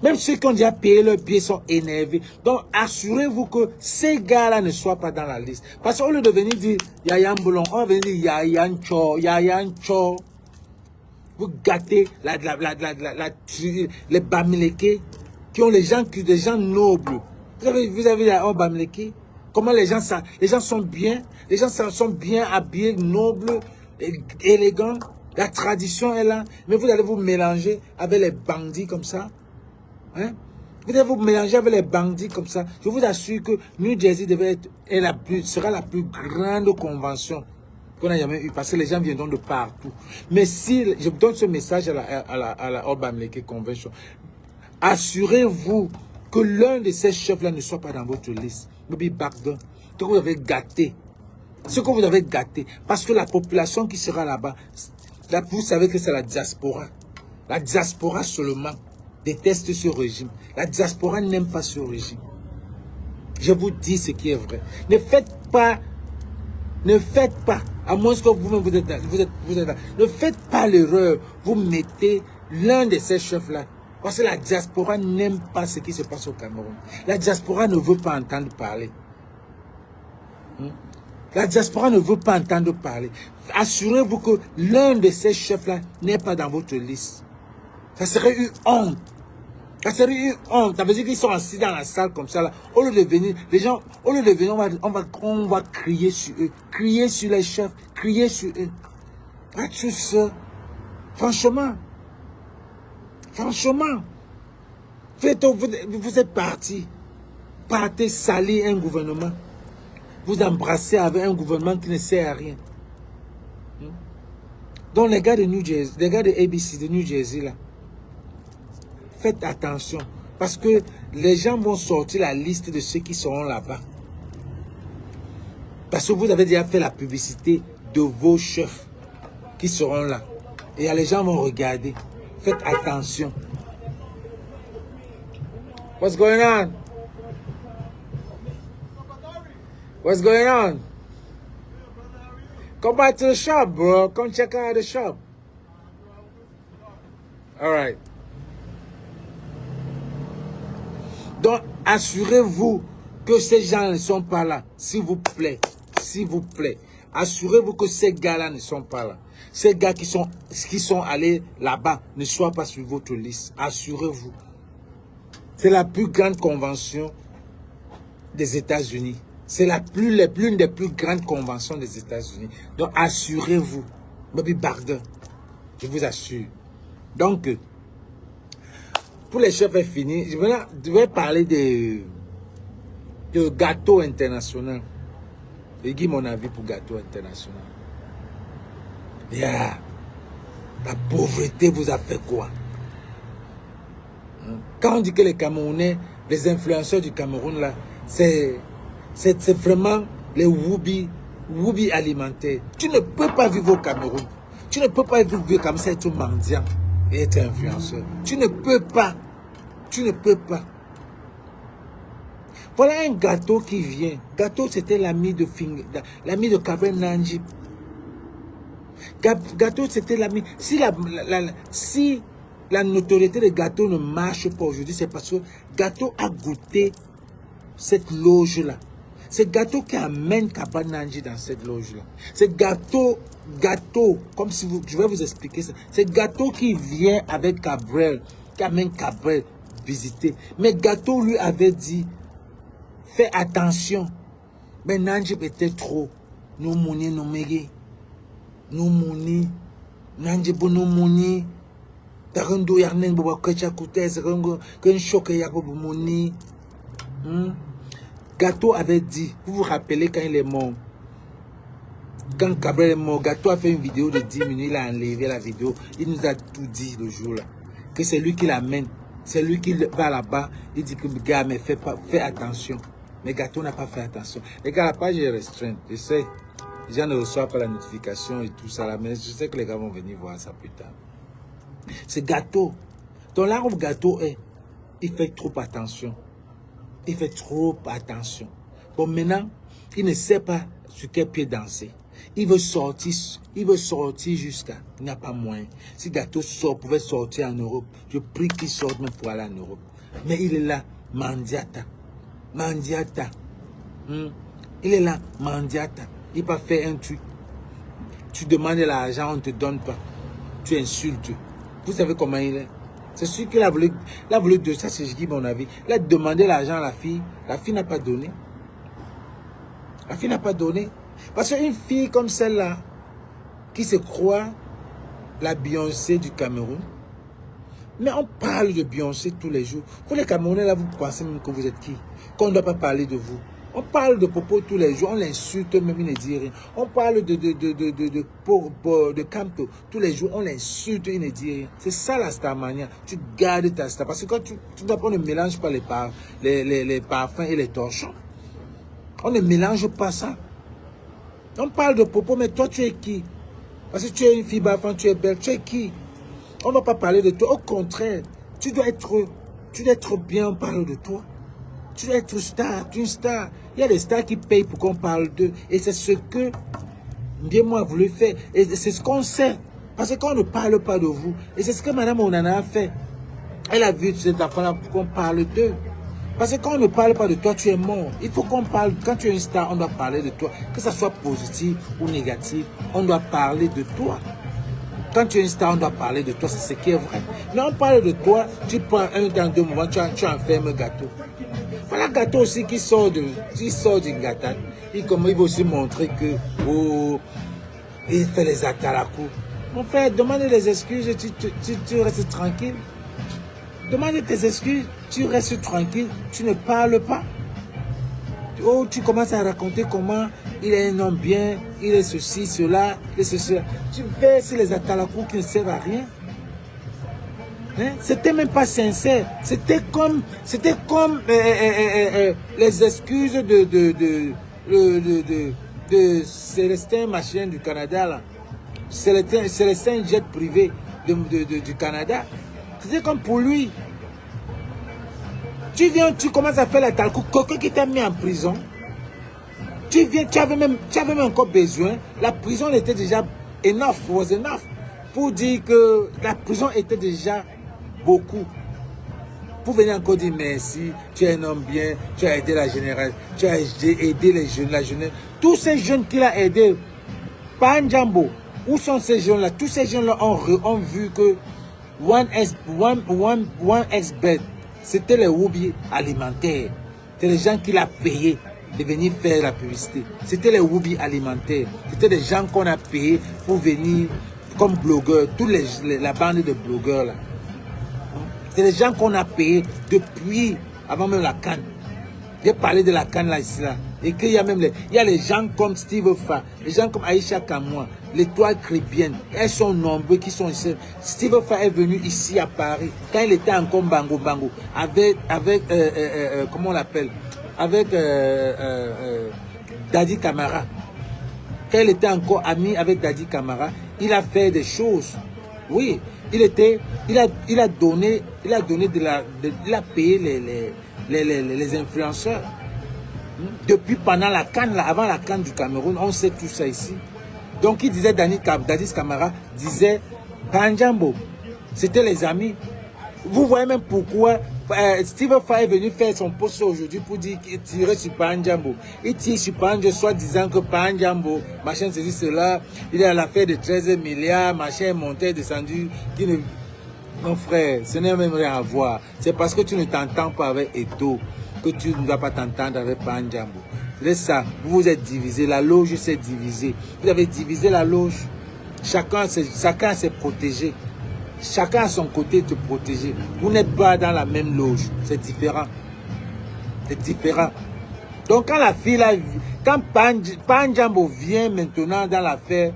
Même ceux qui ont déjà payé leurs billets sont énervés. Donc, assurez-vous que ces gars-là ne soient pas dans la liste. Parce qu'au lieu de venir dire Yaya Mboulon, on va venir dire Yaya Ncho, Yaya Ncho. Vous gâtez les Bamileke qui ont des gens nobles. Vous avez dit oh, Bamileke, comment les gens sont bien, les gens sont bien habillés, nobles, élégants. La tradition est là, mais vous allez vous mélanger avec les bandits comme ça. Hein? Vous allez vous mélanger avec les bandits comme ça. Je vous assure que New Jersey sera la plus grande convention qu'on a jamais eu, parce que les gens viendront de partout. Mais si je vous donne ce message à la All Bamileke Convention, assurez-vous que l'un de ces chefs-là ne soit pas dans votre liste. Maybe back down. Que vous avez gâté. Ce que vous avez gâté. Parce que la population qui sera là-bas, vous savez que c'est la diaspora. La diaspora seulement déteste ce régime. La diaspora n'aime pas ce régime. Je vous dis ce qui est vrai. Ne faites pas, à moins que vous-même vous êtes là, ne faites pas l'erreur, vous mettez l'un de ces chefs-là. Parce que la diaspora n'aime pas ce qui se passe au Cameroun. La diaspora ne veut pas entendre parler. La diaspora ne veut pas entendre parler. Assurez-vous que l'un de ces chefs-là n'est pas dans votre liste. Ça serait une honte. Ça serait une honte. Ça veut dire qu'ils sont assis dans la salle comme ça. Là. Au lieu de venir, les gens, au lieu de venir, on va crier sur eux. Crier sur les chefs. Crier sur eux. Pas tout ça. Franchement. Vous êtes partis. Partez salir un gouvernement. Vous embrassez avec un gouvernement qui ne sert à rien. Donc les gars de New Jersey, les gars de ABC de New Jersey là, faites attention. Parce que les gens vont sortir la liste de ceux qui seront là-bas. Parce que vous avez déjà fait la publicité de vos chefs qui seront là. Et les gens vont regarder. Faites attention. What's going on? What's going on? Come back to the shop, bro. Come check out the shop. All right. Donc, assurez-vous que ces gens ne sont pas là. S'il vous plaît. S'il vous plaît. Assurez-vous que ces gars-là ne sont pas là. Ces gars qui sont allés là-bas ne soient pas sur votre liste. Assurez-vous. C'est la plus grande convention des États-Unis. C'est l'une des plus grandes conventions des États-Unis. Donc, assurez-vous. Bobby Barden, je vous assure. Donc, pour les chefs est fini. Je vais parler de gâteau international. Je dis mon avis pour gâteau international. Yeah. La pauvreté vous a fait quoi? Quand on dit que les Camerounais, les influenceurs du Cameroun, là, c'est vraiment les woubi alimentaires. Tu ne peux pas vivre au Cameroun. Tu ne peux pas vivre comme ça, être mendiant et être influenceur. Tu ne peux pas. Tu ne peux pas. Voilà un gâteau qui vient. Gâteau, c'était l'ami de Cabernet Nanji. Gâteau, c'était l'ami. Si la notoriété de Gâteau ne marche pas aujourd'hui, c'est parce que Gâteau a goûté cette loge-là. C'est Gâteau qui amène Cabernet Nanji dans cette loge-là. C'est Gâteau, comme si je vais vous expliquer ça. C'est Gâteau qui vient avec Cabrel, qui amène Cabrel visiter. Mais Gâteau lui avait dit, fais attention. Mais Nanji était trop. Nous mouni, nous mégé. Nous mouni. Nanji bon nous mouni. Tarendo yarnen boba kecha koutez rengo ken choke yakob mouni. Gâteau avait dit, vous vous rappelez quand il est mort, quand Cabrel est mort, Gâteau a fait une vidéo de 10 minutes, il a enlevé la vidéo, il nous a tout dit le jour-là, que c'est lui qui l'amène, c'est lui qui va là-bas, il dit que gars, mais fais attention. Mais Gâteau n'a pas fait attention. Les gars, la page est restreinte, je sais, les gens ne reçoivent pas la notification et tout ça là, mais je sais que les gars vont venir voir ça plus tard. C'est Gâteau. Dans là où Gâteau est, il fait trop attention. Il fait trop attention. Bon, maintenant, il ne sait pas sur quel pied danser. Il veut sortir jusqu'à... Il n'y a pas moyen. Si Gâteau pouvait sortir en Europe, je prie qu'il sorte même pour aller en Europe. Mais il est là, Mandiata. Mandiata. Il est là, Mandiata. Il va faire un truc. Tu demandes l'argent, on ne te donne pas. Tu insultes. Vous savez comment il est? C'est sûr qu'il a voulu de ça, c'est ce qui mon avis. Il a demandé l'argent à la fille n'a pas donné. La fille n'a pas donné. Parce qu'une fille comme celle-là, qui se croit la Beyoncé du Cameroun, mais on parle de Beyoncé tous les jours. Vous les Camerounais, là, vous pensez même que vous êtes qui? Qu'on ne doit pas parler de vous. On parle de Popo tous les jours, on l'insulte, même il ne dit rien. On parle de Camto tous les jours, on l'insulte, il ne dit rien. C'est ça la starmania. Tu gardes ta star. Parce que quand tu ne mélanges pas les parfums et les torchons. On ne mélange pas ça. On parle de Popo, mais toi tu es qui? Parce que tu es une fille bafante, tu es belle, tu es qui? On ne va pas parler de toi. Au contraire, tu dois être bien, on parle de toi. Tu dois être star, tu es une star. Il y a des stars qui payent pour qu'on parle d'eux. Et c'est ce que Ndiemo a voulu faire. Et c'est ce qu'on sait. Parce qu'on ne parle pas de vous. Et c'est ce que Madame Onana a fait. Elle a vu cet enfant-là pour qu'on parle d'eux. Parce que quand on ne parle pas de toi, tu es mort. Il faut qu'on parle. Quand tu es une star, on doit parler de toi. Que ça soit positif ou négatif, on doit parler de toi. Quand tu es une star, on doit parler de toi. C'est ce qui est vrai. Mais on parle de toi, tu prends un dans 2 moments, tu enfermes un gâteau. Voilà le gâteau aussi qui sort d'une gâtade. Il veut aussi montrer que, oh, il fait les atalakou. Mon frère, demande des excuses et tu restes tranquille. Demande tes excuses, tu restes tranquille, tu ne parles pas. Oh, tu commences à raconter comment il est un homme bien, il est ceci, cela, il est ceci. Tu verses les atalakou qui ne servent à rien. Hein? C'était même pas sincère. C'était comme les excuses de Célestin machin du Canada là. Célestin jet privé du Canada. C'était comme pour lui. Tu viens, tu commences à faire la talcou. Quelqu'un qui t'a mis en prison. Tu viens, tu avais même encore besoin. La prison était déjà was enough. Pour dire que la prison était déjà beaucoup. Pour venir encore dire merci, tu es un homme bien, tu as aidé la génération, tu as aidé les jeunes, la jeunesse. Tous ces jeunes qu'il a aidés, pas un Jambo, où sont ces jeunes-là? Tous ces jeunes-là ont vu que OneXBet, c'était les Woubi alimentaires. C'est les gens qu'il a payés de venir faire la publicité. C'était les Woubi alimentaires. C'était des gens qu'on a payés pour venir comme blogueurs, la bande de blogueurs là. C'est les gens qu'on a payés depuis avant même la Cannes. J'ai parlé de la Cannes là, ici là. Et qu'il y a même les gens comme Steve Fa, les gens comme Aïcha Kamoua, l'étoile chrétienne. Elles sont nombreux qui sont ici. Steve Fa est venu ici à Paris quand il était encore Bango avec comment on l'appelle, avec Daddy Camara. Quand il était encore ami avec Daddy Camara, il a fait des choses. Oui, il a payé les influenceurs. Depuis pendant la Cannes, avant la Cannes du Cameroun, on sait tout ça ici. Donc il disait, Daddy Camara disait, Panjambo, c'était les amis. Vous voyez même pourquoi Steve Fa est venu faire son post aujourd'hui pour dire qu'il tirait sur Panjambo. Il tire sur Panjambo, soit disant que Panjambo, machin, ceci, cela, il est à l'affaire de 13 milliards, machin, monté, descendu. Mon frère, ce n'est même rien à voir. C'est parce que tu ne t'entends pas avec Eto que tu ne vas pas t'entendre avec Panjambo. C'est ça, vous vous êtes divisés, la loge s'est divisée. Vous avez divisé la loge. Chacun s'est protégé. Chacun à son côté te protéger. Vous n'êtes pas dans la même loge. C'est différent. C'est différent. Donc quand la fille là, quand Panjambo vient maintenant dans l'affaire,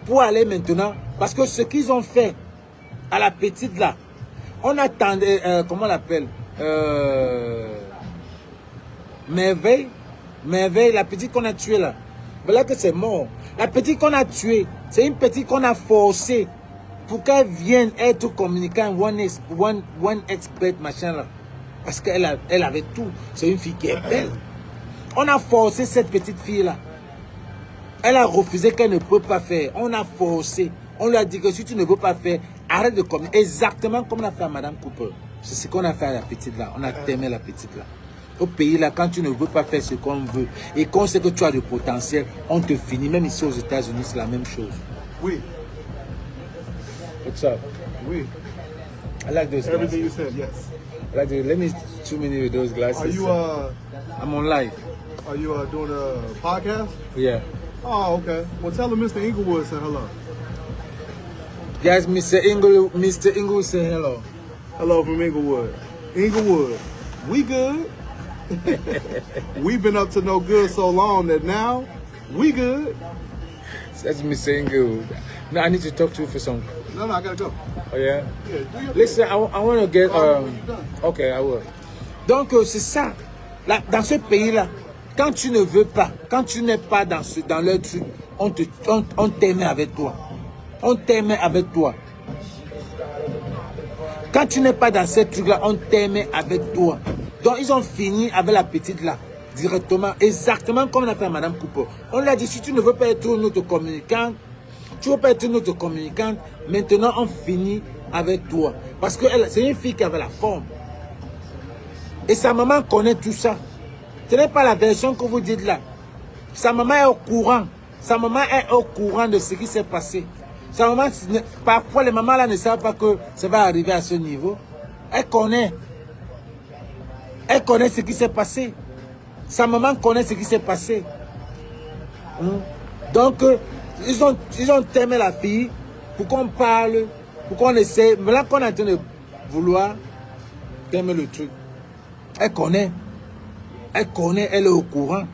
pour aller maintenant, parce que ce qu'ils ont fait à la petite là, on attendait, comment on l'appelle, Merveille, la petite qu'on a tuée là. Voilà que c'est mort. La petite qu'on a tuée, c'est une petite qu'on a forcée pour qu'elle vienne être communicante OneXBet machin là. Parce qu'elle avait tout. C'est une fille qui est belle. On a forcé cette petite fille là. Elle a refusé qu'elle ne peut pas faire. On a forcé. On lui a dit que si tu ne veux pas faire, arrête de communiquer. Exactement comme l'a fait Madame Cooper. C'est ce qu'on a fait à la petite là. On a aimé la petite là. Au pays là, quand tu ne veux pas faire ce qu'on veut et qu'on sait que tu as du potentiel, on te finit. Même ici aux États-Unis, c'est la même chose. Oui. What's up? Oui. I like those Everything glasses. you said, yes. I like those. Let me 2 minutes with those glasses. Are you I'm on live. doing a podcast? Yeah. Oh, okay. Well, tell him Mr. Inglewood said hello. Guys, Mr. Inglewood say hello. Hello from Inglewood. Inglewood, we good. We've been up to no good so long that now we good. That's Mr. Inglewood. No, I need to talk to you for some. No, I gotta go. Oh yeah. Yeah, do your Listen, I want to get. when you're done. Okay, I will. Donc c'est ça. Là, dans ce pays-là, quand tu ne veux pas, quand tu n'es pas dans leur truc, on t'aime avec toi. On t'aime avec toi. Quand tu n'es pas dans ce truc-là, on t'aime avec toi. Donc ils ont fini avec la petite là, directement, exactement comme on a fait à Madame Cooper. On lui a dit, si tu ne veux pas être notre communicante, tu ne veux pas être notre communicante, maintenant on finit avec toi. Parce que c'est une fille qui avait la forme. Et sa maman connaît tout ça. Ce n'est pas la version que vous dites là. Sa maman est au courant. Sa maman est au courant de ce qui s'est passé. Sa maman, parfois les mamans là ne savent pas que ça va arriver à ce niveau. Elle connaît. Elle connaît ce qui s'est passé. Sa maman connaît ce qui s'est passé. Donc, ils ont aimé la fille pour qu'on parle, pour qu'on essaie. Mais là qu'on est en train de vouloir aimer le truc. Elle connaît. Elle connaît, elle est au courant.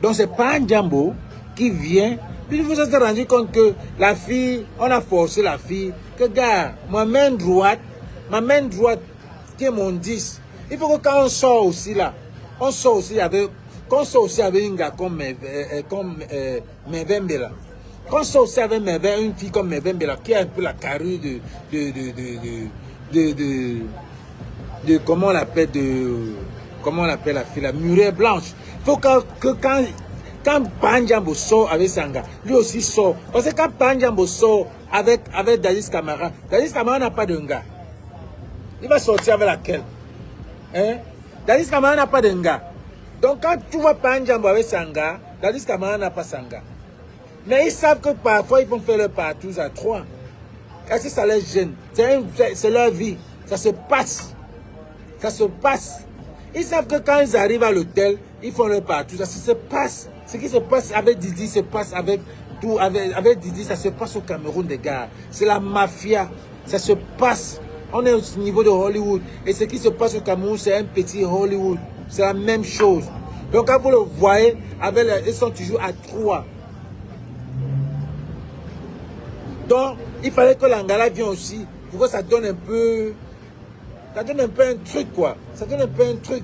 Donc, c'est pas un Jambo qui vient. Puis, il faut se rendre compte que la fille, on a forcé la fille. Que, gars, ma main droite, qui est mon 10. Il faut que quand on sort aussi là, on sort aussi avec un gars comme Mervembe là. Quand on sort aussi avec une fille comme Mervembe là, qui a un peu la carrure de comment on l'appelle la fille, la murée blanche. Il faut que quand Panjambo sort avec Sanga, lui aussi sort. Parce que quand Panjambo sort avec Dadis Camara n'a pas de gars. Il va sortir avec laquelle? Hein? Dadis Camara n'a pas de gars. Donc quand tu vois Panjambo avec Sanga, Dadis Camara n'a pas Sanga. Mais ils savent que parfois ils vont faire leur partouze à 3. Est-ce que ça les gêne? C'est leur vie. Ça se passe. Ça se passe. Ils savent que quand ils arrivent à l'hôtel, ils font leur partouze. Ça se passe. Ce qui se passe avec Didi se passe avec tout. Avec Didi, ça se passe au Cameroun, des gars. C'est la mafia. Ça se passe. On est au niveau de Hollywood. Et ce qui se passe au Cameroun, c'est un petit Hollywood. C'est la même chose. Donc quand vous le voyez, ils sont toujours à 3. Donc, il fallait que l'Angala vienne aussi. Pour que ça donne un peu... Ça donne un peu un truc, quoi. Ça donne un peu un truc.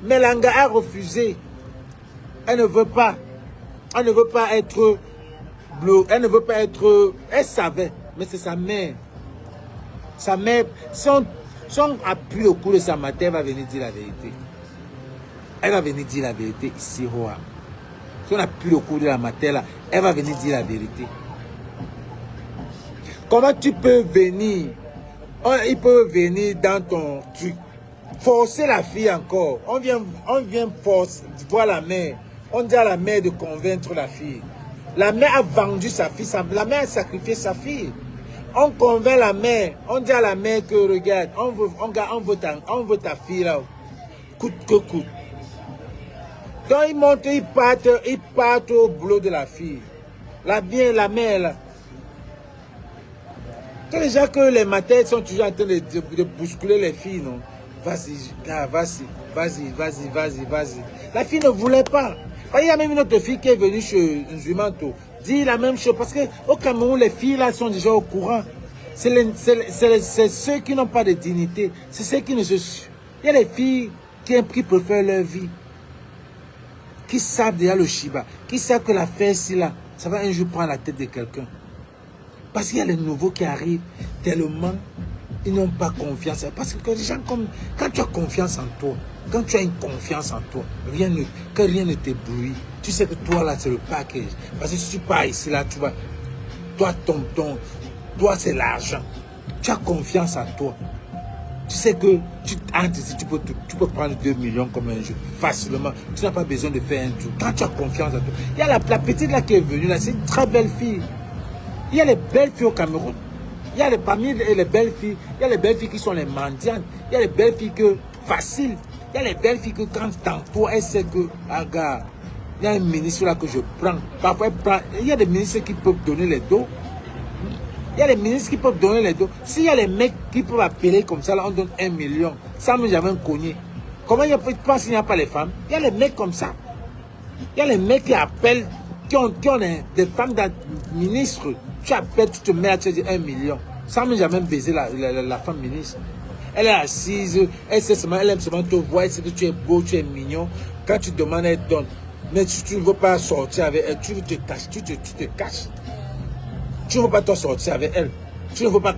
Mais l'Angala a refusé. Elle ne veut pas. Elle ne veut pas être bleue. Elle ne veut pas être... Elle savait. Mais c'est sa mère. Sa mère... Si on appuie au cou de sa mère, elle va venir dire la vérité. Elle va venir dire la vérité ici, Roa. Si on appuie le cou de la mère, là, elle va venir dire la vérité. Comment tu peux venir? Il peut venir dans ton truc. Forcer la fille encore. On vient forcer, voir la mère. On dit à la mère de convaincre la fille. La mère a vendu sa fille. La mère a sacrifié sa fille. On convainc la mère. On dit à la mère que regarde, on veut ta fille là. Coûte que coûte. Donc ils montent, ils partent au boulot de la fille. La mère là. Quand déjà que les matins sont toujours en train de bousculer les filles, non? Vas-y. La fille ne voulait pas. Il y a même une autre fille qui est venue chez Nzumanto, dit la même chose. Parce qu'au Cameroun, les filles là sont déjà au courant. C'est ceux qui n'ont pas de dignité. C'est ceux qui ne se... Il y a les filles qui préfèrent leur vie. Qui savent déjà le Shiba. Qui savent que l'affaire ici là, ça va un jour prendre la tête de quelqu'un. Parce qu'il y a les nouveaux qui arrivent, tellement ils n'ont pas confiance. Parce que les gens comme... Quand tu as confiance en toi, quand tu as une confiance en toi, que rien ne t'éblouit, tu sais que toi là c'est le package. Parce que si tu pars ici là, tu vas... Toi c'est l'argent. Tu as confiance en toi. Tu sais que tu entres ici, tu peux prendre 2 millions comme un jeu, facilement. Tu n'as pas besoin de faire un tour. Quand tu as confiance en toi. Il y a la petite là qui est venue, là, c'est une très belle fille. Il y a les belles filles au Cameroun. Il y a parmi les belles filles, il y a les belles filles qui sont les mendiantes. Il y a les belles filles faciles. Il y a les belles filles que quand t'entoures, elle sait que, regarde, il y a un ministre là que je prends. Parfois, il y a des ministres qui peuvent donner les dos. Il y a les ministres qui peuvent donner les dos. S'il y a les mecs qui peuvent appeler comme ça, là, on donne 1 million. Ça, moi, j'avais un cogné. Comment il pense qu'il n'y a pas les femmes? Il y a les mecs comme ça. Il y a les mecs qui appellent, qui ont des femmes ministres. Tu appelles, tu te mets à te dire 1 million. Ça, moi, j'ai même baisé la femme ministre. Elle est assise, elle aime seulement te voir, elle sait que tu es beau, tu es mignon. Quand tu demandes, elle donne. Mais si tu ne veux pas sortir avec elle, tu te caches, tu te caches. Tu ne veux pas te sortir avec elle. Tu ne veux pas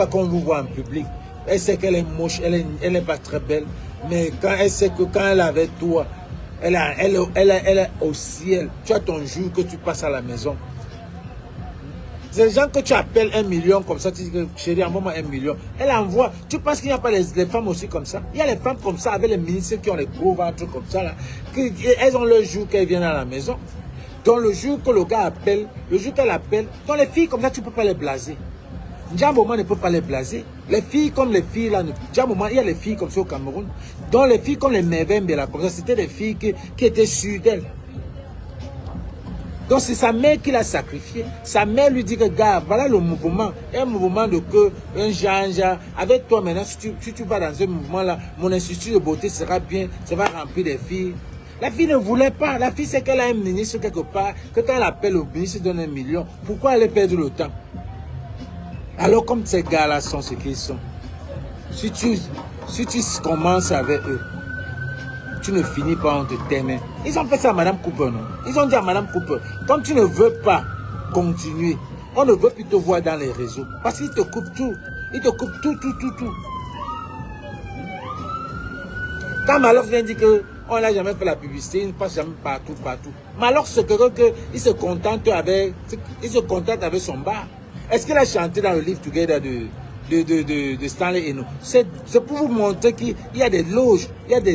qu'on vous voit en public. Elle sait qu'elle est moche, elle n'est pas très belle. Mais quand elle sait que quand elle est avec toi, elle est au ciel. Tu as ton jour que tu passes à la maison. C'est les gens que tu appelles 1 million comme ça, tu dis que chérie, envoie-moi 1 million. Elle envoie. Tu penses qu'il n'y a pas les femmes aussi comme ça? Il y a les femmes comme ça avec les ministres qui ont les gros ventres comme ça. Là, elles ont le jour qu'elles viennent à la maison. Donc le jour que le gars appelle, le jour qu'elle appelle, donc les filles comme ça, tu ne peux pas les blaser. Djambouma ne peut pas les blaser. Les filles comme les filles là, Djambouma, il y a les filles comme ça au Cameroun. Donc les filles comme les Mevembe là, comme ça, c'était des filles qui étaient sûres d'elle. Donc c'est sa mère qui l'a sacrifié. Sa mère lui dit que, gars, voilà le mouvement. Un mouvement de que, un genre, avec toi maintenant, si tu vas dans ce mouvement là, mon institut de beauté sera bien, ça va remplir des filles. La fille ne voulait pas. La fille sait qu'elle a un ministre quelque part, que quand elle appelle au ministre, donne 1 million. Pourquoi elle perdre le temps? Alors comme ces gars-là sont ce qu'ils sont, si tu commences avec eux, tu ne finis pas, on te termine. Ils ont fait ça à Madame Cooper, non? Ils ont dit à Madame Cooper, comme tu ne veux pas continuer, on ne veut plus te voir dans les réseaux. Parce qu'ils te coupent tout. Ils te coupent tout. Quand Malox vient dire qu'on n'a jamais fait la publicité, il ne passe jamais partout. Malox, c'est qu'il se contente avec son bar. Est-ce qu'il a chanté dans le Live Together de Stanley Eno? C'est pour vous montrer qu'il y a des loges.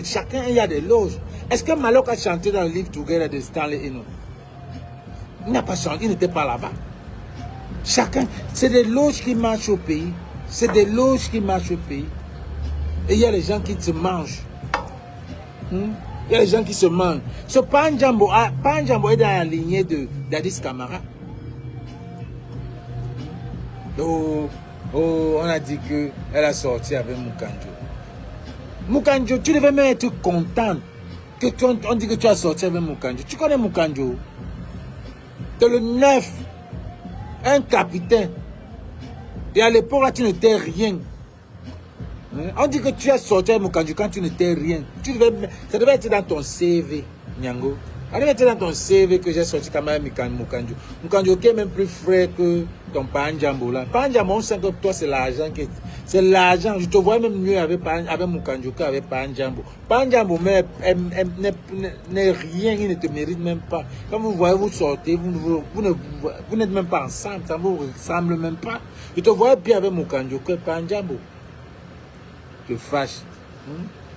Chacun, il y a des loges. Est-ce que Malox a chanté dans le Live Together de Stanley Eno? Il n'a pas chanté, il n'était pas là-bas. Chacun, c'est des loges qui marchent au pays. Et il y a les gens qui se mangent. Il y a les gens qui se mangent. Ce Panjambo est dans la lignée de Dadis Camara. Oh, on a dit qu'elle a sorti avec Mukanjo. Mukanjo, tu devais même être content que on dit que tu as sorti avec Mukanjo. Tu connais Mukanjo? Tu es le 9, un capitaine. Et à l'époque, là, tu n'étais rien. On dit que tu as sorti avec Mukanjo quand tu n'étais rien. Ça devait être dans ton CV, Nyango. Ça devait être dans ton CV que j'ai sorti quand même Mukanjo. Mukanjo qui est même plus frais que ton Panjambo là. Panjambo, on sent que toi c'est l'argent. C'est l'argent. Je te vois même mieux avec Mukanjo qu'avec Panjambo. Panjambo n'est rien, il ne te mérite même pas. Quand vous voyez, vous sortez, vous n'êtes même pas ensemble, ça ne vous ressemble même pas. Je te vois bien avec Mukanjo que Panjambo. Te fâche.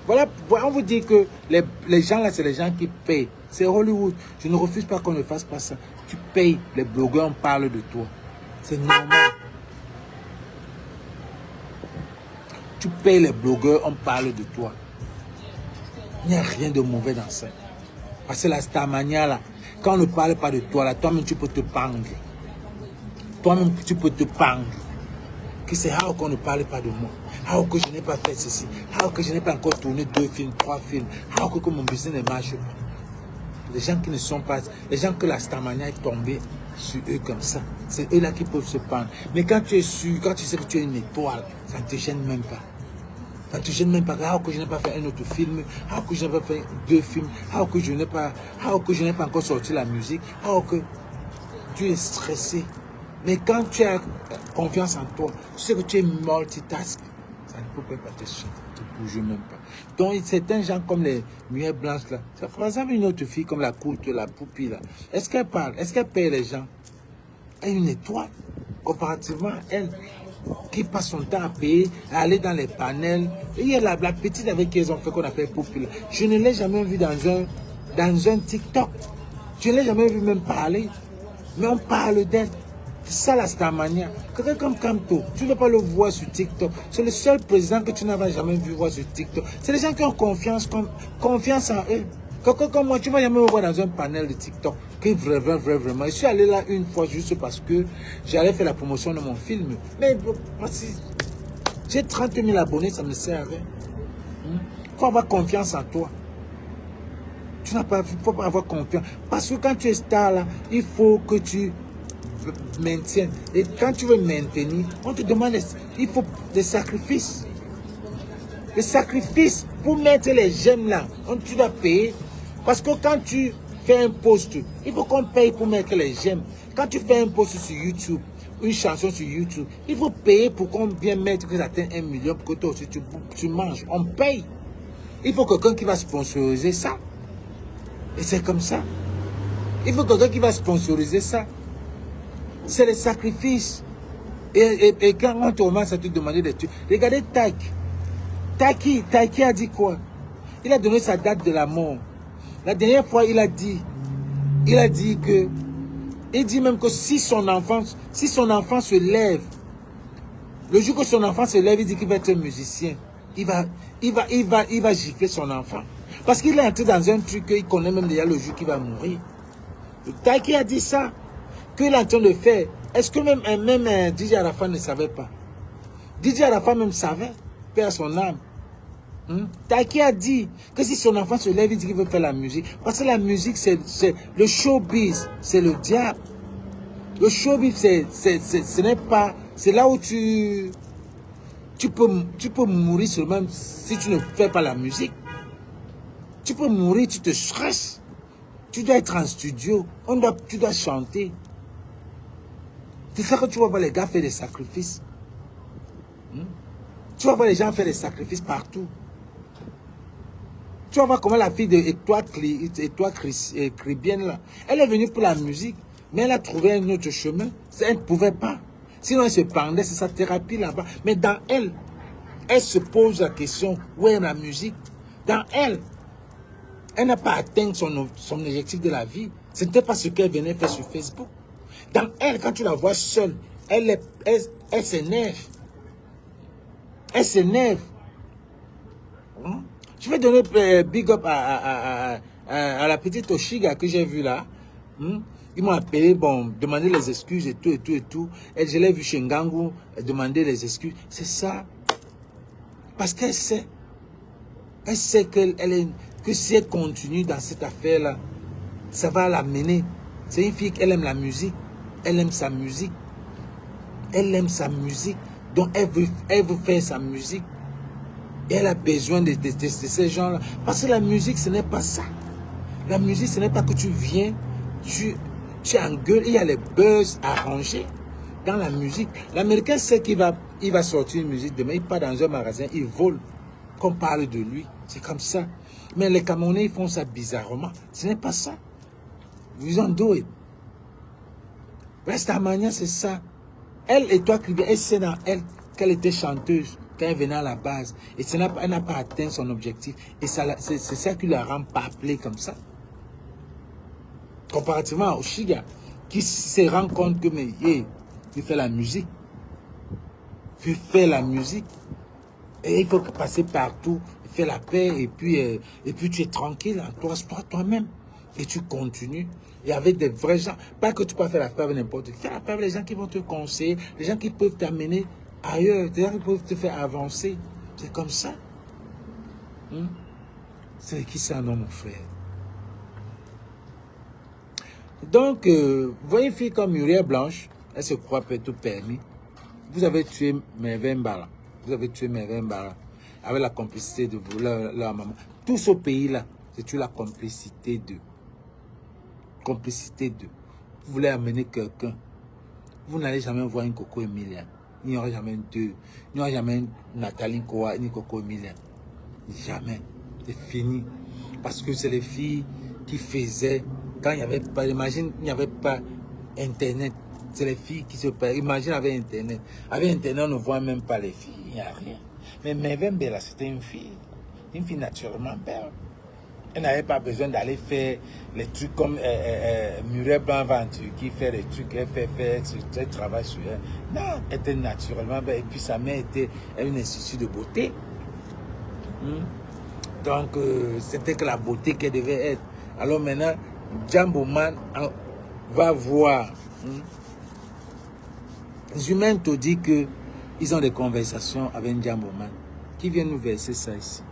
Voilà, on vous dit que les gens là, c'est les gens qui payent. C'est Hollywood. Je ne refuse pas qu'on ne fasse pas ça. Tu payes, les blogueurs, on parle de toi. C'est normal. Tu payes les blogueurs, on parle de toi. Il n'y a rien de mauvais dans ça. Parce que la Starmania là, quand on ne parle pas de toi là, toi-même tu peux te pendre. Toi-même tu peux te pendre. Que c'est qu'on ne parle pas de moi. Que je n'ai pas fait ceci. Que je n'ai pas encore tourné 2 films, 3 films. Que mon business ne marche pas. Les gens qui ne sont pas, les gens que la Starmania est tombée sur eux comme ça, c'est eux là qui peuvent se prendre. Mais quand tu es sûr, quand tu sais que tu es une étoile, ça ne te gêne même pas. Ça ne te gêne même pas. Que je n'ai pas fait un autre film, que je n'ai pas fait 2 films, que je n'ai pas encore sorti la musique, que tu es stressé. Mais quand tu as confiance en toi, tu sais que tu es multitask, ça ne peut pas te bouger même pas. Donc, certains gens comme les muettes blanches là, par exemple, une autre fille comme la courte, la poupille là, est-ce qu'elle parle? Est-ce qu'elle paye les gens? Elle est une étoile, comparativement à elle. qui passe son temps à payer, à aller dans les panels. Et il y a la petite avec qui ils ont fait qu'on appelle populaire. Je ne l'ai jamais vu dans un TikTok. Je ne l'ai jamais vu même parler. Mais on parle d'elle. C'est ça la Starmania. Quelqu'un comme Kamto, tu ne vas pas le voir sur TikTok. C'est le seul président que tu n'avais jamais vu voir sur TikTok. C'est les gens qui ont confiance en eux. Quelqu'un comme moi, tu ne vas jamais me voir dans un panel de TikTok. Vraiment. Je suis allé là une fois juste parce que j'allais faire la promotion de mon film. Mais j'ai 30 000 abonnés, ça ne me sert à rien. Il faut avoir confiance en toi. Tu n'as pas, faut pas avoir confiance. Parce que quand tu es star là, il faut que tu maintiennes. Et quand tu veux maintenir, on te demande, il faut des sacrifices. Des sacrifices pour mettre les j'aime là. Tu dois payer. Parce que quand tu fais un post, il faut qu'on paye pour mettre les j'aime. Quand tu fais un post sur YouTube, une chanson sur YouTube, il faut payer pour qu'on vienne mettre que ça atteint 1 million pour que toi aussi tu manges. On paye. Il faut quelqu'un qui va sponsoriser ça. Et c'est comme ça. Il faut quelqu'un qui va sponsoriser ça. C'est les sacrifices. Et quand on commence à te demander des trucs, regardez Taiki a dit quoi? Il a donné sa date de la mort. La dernière fois, il dit même que si son enfant se lève, le jour que son enfant se lève, il dit qu'il va être un musicien. Il va gifler son enfant. Parce qu'il est entré dans un truc qu'il connaît même déjà le jour qu'il va mourir. Taiki a dit ça. Qu'il est en train de faire. Est-ce que même DJ Arafat ne savait pas? DJ Arafat même savait, père son âme. Taiki a dit que si son enfant se lève, il dit qu'il veut faire la musique. Parce que la musique, c'est le showbiz, c'est le diable. Le showbiz, ce n'est pas... C'est là où tu peux mourir seulement si tu ne fais pas la musique. Tu peux mourir, tu te stresses. Tu dois être en studio. Tu dois chanter. C'est ça que tu vas voir les gars faire des sacrifices. Tu vas voir les gens faire des sacrifices partout. Tu vas voir comment la fille de Étoile Cribienne là, elle est venue pour la musique, mais elle a trouvé un autre chemin. Elle ne pouvait pas. Sinon elle se pendait, c'est sa thérapie là-bas. Mais dans elle se pose la question, où est la musique? Dans elle n'a pas atteint son objectif de la vie. Ce n'était pas ce qu'elle venait faire sur Facebook. Dans elle, quand tu la vois seule, elle s'énerve. Elle s'énerve. Je vais donner big up à la petite Oshiga que j'ai vue là. Ils m'ont appelé, bon, demander les excuses et tout. Et je l'ai vu chez Ngangou demander les excuses. C'est ça. Parce qu'elle sait. Elle sait que si elle continue dans cette affaire-là, ça va l'amener. C'est une fille qui aime la musique. Elle aime sa musique. Elle aime sa musique. Donc elle veut faire sa musique. Et elle a besoin de ces gens-là. Parce que la musique, ce n'est pas ça. La musique, ce n'est pas que tu viens, tu engueules, il y a les buzz arrangés dans la musique. L'Américain sait qu'il va sortir une musique demain, il part dans un magasin, il vole, qu'on parle de lui. C'est comme ça. Mais les Camerounais, ils font ça bizarrement. Ce n'est pas ça. Vous en doutez. Starmania, c'est ça. Elle et toi, elle sait dans elle qu'elle était chanteuse quand elle venait à la base. Et elle n'a pas atteint son objectif. Et c'est ça qui la rend pas appelée comme ça. Comparativement à Oshiga, qui se rend compte que, mais, il fait la musique. Tu fais la musique. Et il faut passer partout, faire la paix, et puis tu es tranquille, toi-même. Et tu continues. Et avec des vrais gens. Pas que tu peux faire la paix avec n'importe qui. Fais la paix avec les gens qui vont te conseiller, les gens qui peuvent t'amener ailleurs, les gens qui peuvent te faire avancer. C'est comme ça. C'est qui ça, non, mon frère? Donc, vous voyez une fille comme Muriel Blanche, elle se croit tout permis. Vous avez tué Merveille Mbala. Vous avez tué Merveille Mbala avec la complicité de vous, leur maman. Tout ce pays-là, c'est la complicité d'eux. Complicité d'eux. Vous voulez amener quelqu'un. Vous n'allez jamais voir une Coco Emilia. Il n'y aura jamais deux. Il n'y aura jamais une Nathalie Koa ni Coco Emilia. Jamais. C'est fini. Parce que c'est les filles qui faisaient, quand il n'y avait pas, imagine, il n'y avait pas Internet. C'est les filles qui se perdent. Imagine avec Internet. Avec Internet, on ne voit même pas les filles. Il n'y a rien. Mais Merveille Bella, c'était une fille. Une fille naturellement belle. Elle n'avait pas besoin d'aller faire les trucs comme Muriel Blanc-Venture qui fait les trucs, elle fait travail sur elle. Non, elle était naturellement belle. Et puis sa mère était une institut de beauté. Donc, c'était que la beauté qu'elle devait être. Alors maintenant, Djambo Man va voir. Les humains te disent qu'ils ont des conversations avec Djambo Man. Qui vient nous verser ça ici?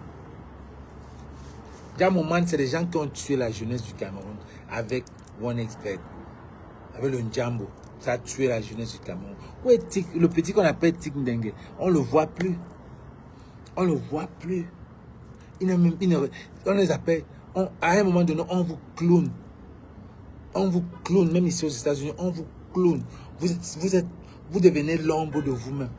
Djambo Man, c'est des gens qui ont tué la jeunesse du Cameroun avec One Expert, avec le Djambo. Ça a tué la jeunesse du Cameroun. Où est Tic, le petit qu'on appelle Tic Ndengue? On ne le voit plus. On ne le voit plus. On les appelle. À un moment donné, on vous clone. On vous clone, même ici aux États-Unis, on vous clone. Vous devenez l'ombre de vous-même.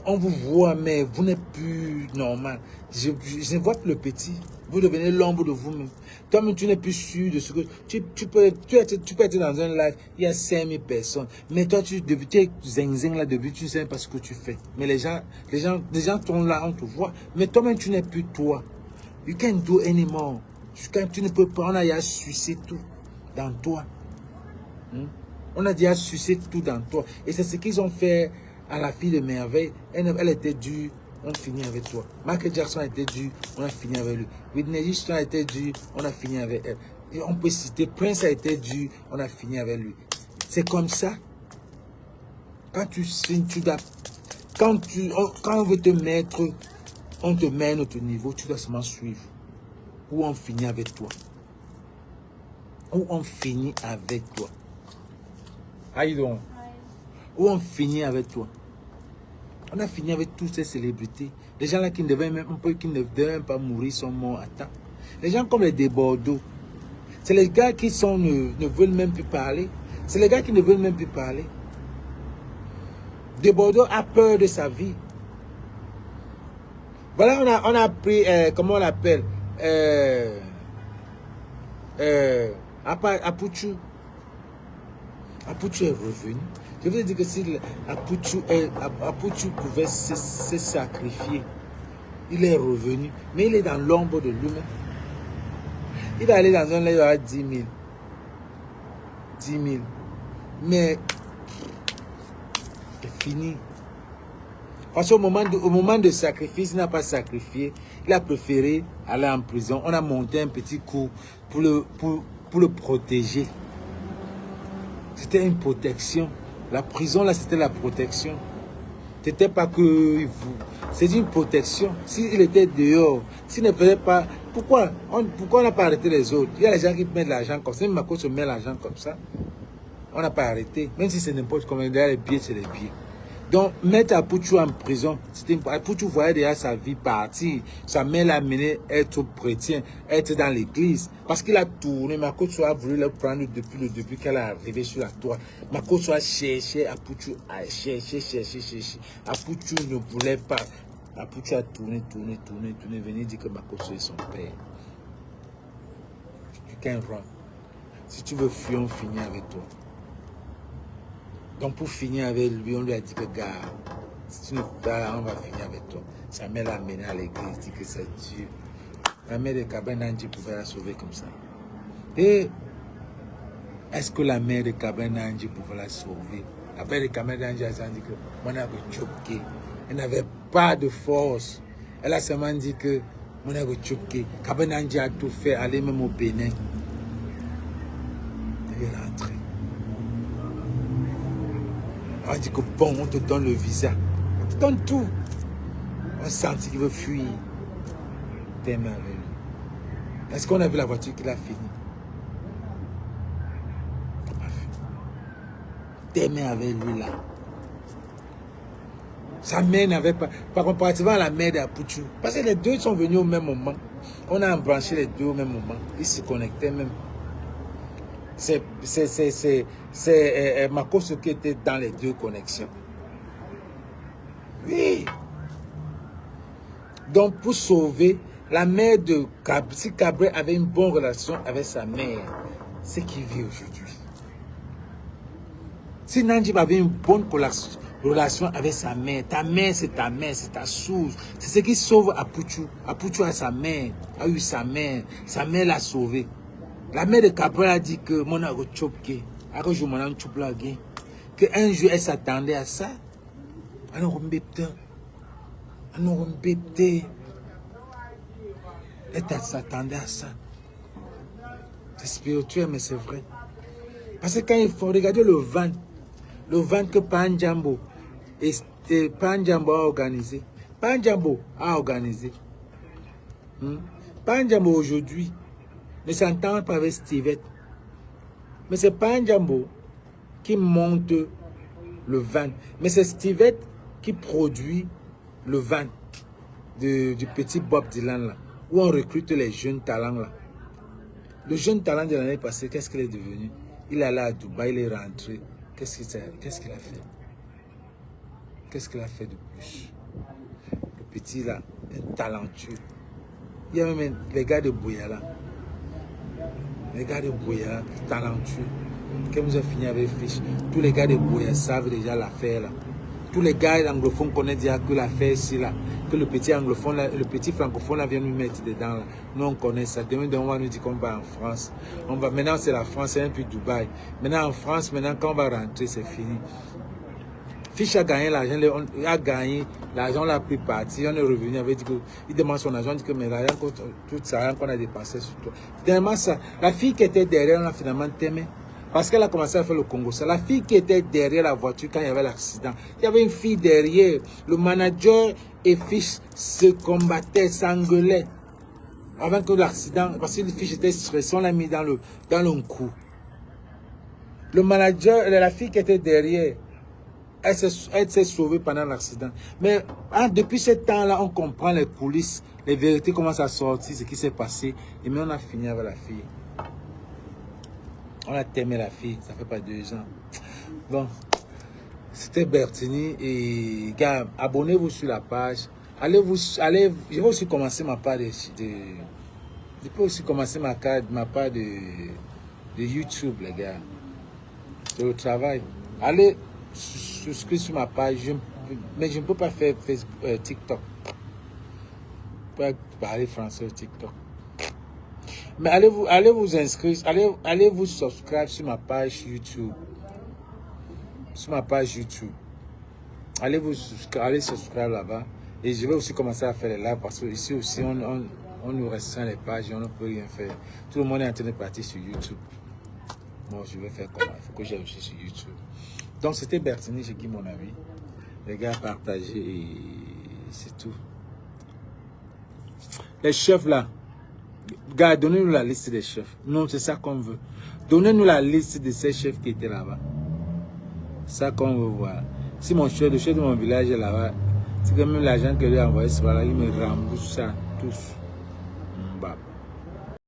On vous voit, mais vous n'êtes plus normal. Je ne vois plus le petit. Vous devenez l'ombre de vous-même. Toi-même, tu n'es plus sûr de ce que... Tu peux être dans un live, il y a 5000 personnes. Mais toi, tu es zing-zing là, depuis, tu ne sais pas ce que tu fais. Mais les gens sont là, on te voit. Mais toi-même, tu n'es plus toi. You can't do anymore. Tu ne peux pas, on a déjà sucé tout dans toi. On a déjà sucé tout dans toi. Et c'est ce qu'ils ont fait à la fille de Merveille. Elle était dure, on finit avec toi. Michael Jackson a été dur, on a fini avec lui. Whitney Houston a été dur, on a fini avec elle. Et on peut citer Prince a été dur, on a fini avec lui. C'est comme ça. Quand tu signes, quand on veut te mettre, on te met à notre niveau, tu dois seulement suivre. Ou on finit avec toi. Ou on finit avec toi. How you doing? Ou on finit avec toi. On a fini avec toutes ces célébrités. Les gens là qui ne devaient même pas mourir sont morts à temps. Les gens comme les Desbordeaux. C'est les gars qui ne veulent même plus parler. C'est les gars qui ne veulent même plus parler. Desbordeaux a peur de sa vie. Voilà, on a pris, comment on l'appelle, Apouchou. Apouchou est revenu. Je veux dire que si Apouchou pouvait se sacrifier, il est revenu, mais il est dans l'ombre de lui-même. Il va aller dans un lieu, il y aura 10 000. 10 000. Mais c'est fini. Parce qu'au moment de sacrifice, il n'a pas sacrifié. Il a préféré aller en prison. On a monté un petit coup pour le protéger. C'était une protection. La prison, là, c'était la protection. C'était pas que... C'est une protection. S'il était dehors, s'il ne faisait pas... Pourquoi on n'a pas arrêté les autres? Il y a les gens qui mettent l'argent comme ça. Même Mako se met l'argent comme ça. On n'a pas arrêté. Même si c'est n'importe comment. Derrière les pieds, c'est les pieds. Donc, mettre Apouchou en prison, Apouchou voyait déjà sa vie partir. Sa mère l'a amené être chrétien, être dans l'église. Parce qu'il a tourné, Makoto a voulu le prendre depuis le début qu'elle est arrivée sur la toile. Makoto a cherché, Apouchou a cherché. Apouchou ne voulait pas. Apouchou a tourné, venir dire que Makoto est son père. You can't run. Si tu veux fuir, on finit avec toi. Donc pour finir avec lui, on lui a dit que gars, si tu ne peux pas, on va finir avec toi. Sa mère l'a amené à l'église, dit que c'est Dieu. La mère de Kabenanji pouvait la sauver comme ça. Et est-ce que la mère de Kabenanji pouvait la sauver? La mère de Kabenanji a dit que mon avait choqué. Elle n'avait pas de force. Elle a seulement dit que mon avait choqué. Kabenanji a tout fait, aller même au Bénin. Elle est rentrée. On dit que bon, on te donne le visa. On te donne tout. On sent qu'il veut fuir. T'aimes avec lui. Est-ce qu'on a vu la voiture qu'il a fini? Il n'a pas fini. T'aimes avec lui là. Sa mère n'avait pas. Par comparativement à la mère d'Apouchou. Parce que les deux sont venus au même moment. On a embranché les deux au même moment. Ils se connectaient même. C'est Makoso qui était dans les deux connexions. Oui. Donc, pour sauver la mère de Cabré, si Cabré avait une bonne relation avec sa mère, c'est qui vit aujourd'hui. Si Nandjib avait une bonne relation avec sa mère, ta mère, c'est ta source. C'est ce qui sauve Apuchu. Apuchu a sa mère, a eu sa mère l'a sauvé. La mère de Cabral a dit que mon aro chopke, aro je m'en choplagé, que un jour elle s'attendait à ça. Alors on bébé, elle s'attendait à ça. C'est spirituel, mais c'est vrai. Parce que quand il faut regarder le vent que Panjambo a organisé. Panjambo a organisé. Panjambo aujourd'hui ne s'entend pas avec Stivet. Mais c'est Panjambo qui monte le vent. Mais c'est Stivet qui produit le vent du petit Bob Dylan là, où on recrute les jeunes talents là. Le jeune talent de l'année passée, qu'est-ce qu'il est devenu? Il est allé à Dubaï, il est rentré. Qu'est-ce qu'il a fait? Qu'est-ce qu'il a fait de plus? Le petit là, est talentueux. Il y a même les gars de Bouyala. Les gars de Bouyala, talentueux. Quand vous avez fini avec Fiche, tous les gars de Bouyala savent déjà l'affaire là. Tous les gars anglophones connaissent déjà que l'affaire ici là. Que le petit anglophone, là, le petit francophone là vient nous mettre dedans là. Nous on connaît ça. Demain on va nous dire qu'on va en France. Maintenant c'est la France, c'est un peu Dubaï. Maintenant en France, quand on va rentrer, c'est fini. Fiche a gagné l'argent, l'argent l'a pris parti, on est revenu avec dit que il demande son argent, il dit que mais l'argent, tout ça qu'on a dépassé sur toi. Tellement ça, la fille qui était derrière, on a finalement aimé. Parce qu'elle a commencé à faire le Congo. C'est la fille qui était derrière la voiture quand il y avait l'accident. Il y avait une fille derrière. Le manager et Fiche se combattaient, s'engueulaient. Avant que l'accident, parce que le Fiche était stressé, on l'a mis dans le cou. Le manager, la fille qui était derrière, elle s'est sauvée pendant l'accident. Mais depuis ce temps-là, on comprend les coulisses, les vérités commencent à sortir, ce qui s'est passé. Et mais on a fini avec la fille. On a aimé la fille, ça fait pas 2 ans. Bon, c'était Bertini et gars, abonnez-vous sur la page. Allez, je vais aussi commencer ma page je peux aussi commencer ma page de YouTube, les gars. C'est le travail. Allez, souscrire sur ma page, mais je ne peux pas faire Facebook, TikTok. Je peux pas parler français TikTok. Mais allez vous inscrire, allez vous subscribe sur ma page YouTube. Sur ma page YouTube. Allez subscribe là-bas. Et je vais aussi commencer à faire les lives parce que ici aussi on nous restreint les pages et on ne peut rien faire. Tout le monde est en train de partir sur YouTube. Moi je vais faire comment? Il faut que j'aille aussi sur YouTube. Donc c'était Bertini, j'ai dit mon avis. Les gars, partagez et c'est tout. Les chefs là. Gars, donnez-nous la liste des chefs. Non, c'est ça qu'on veut. Donnez-nous la liste de ces chefs qui étaient là-bas. Ça qu'on veut voir. Si le chef de mon village est là-bas, c'est que même l'argent que lui a envoyé, il me rembourse ça tous.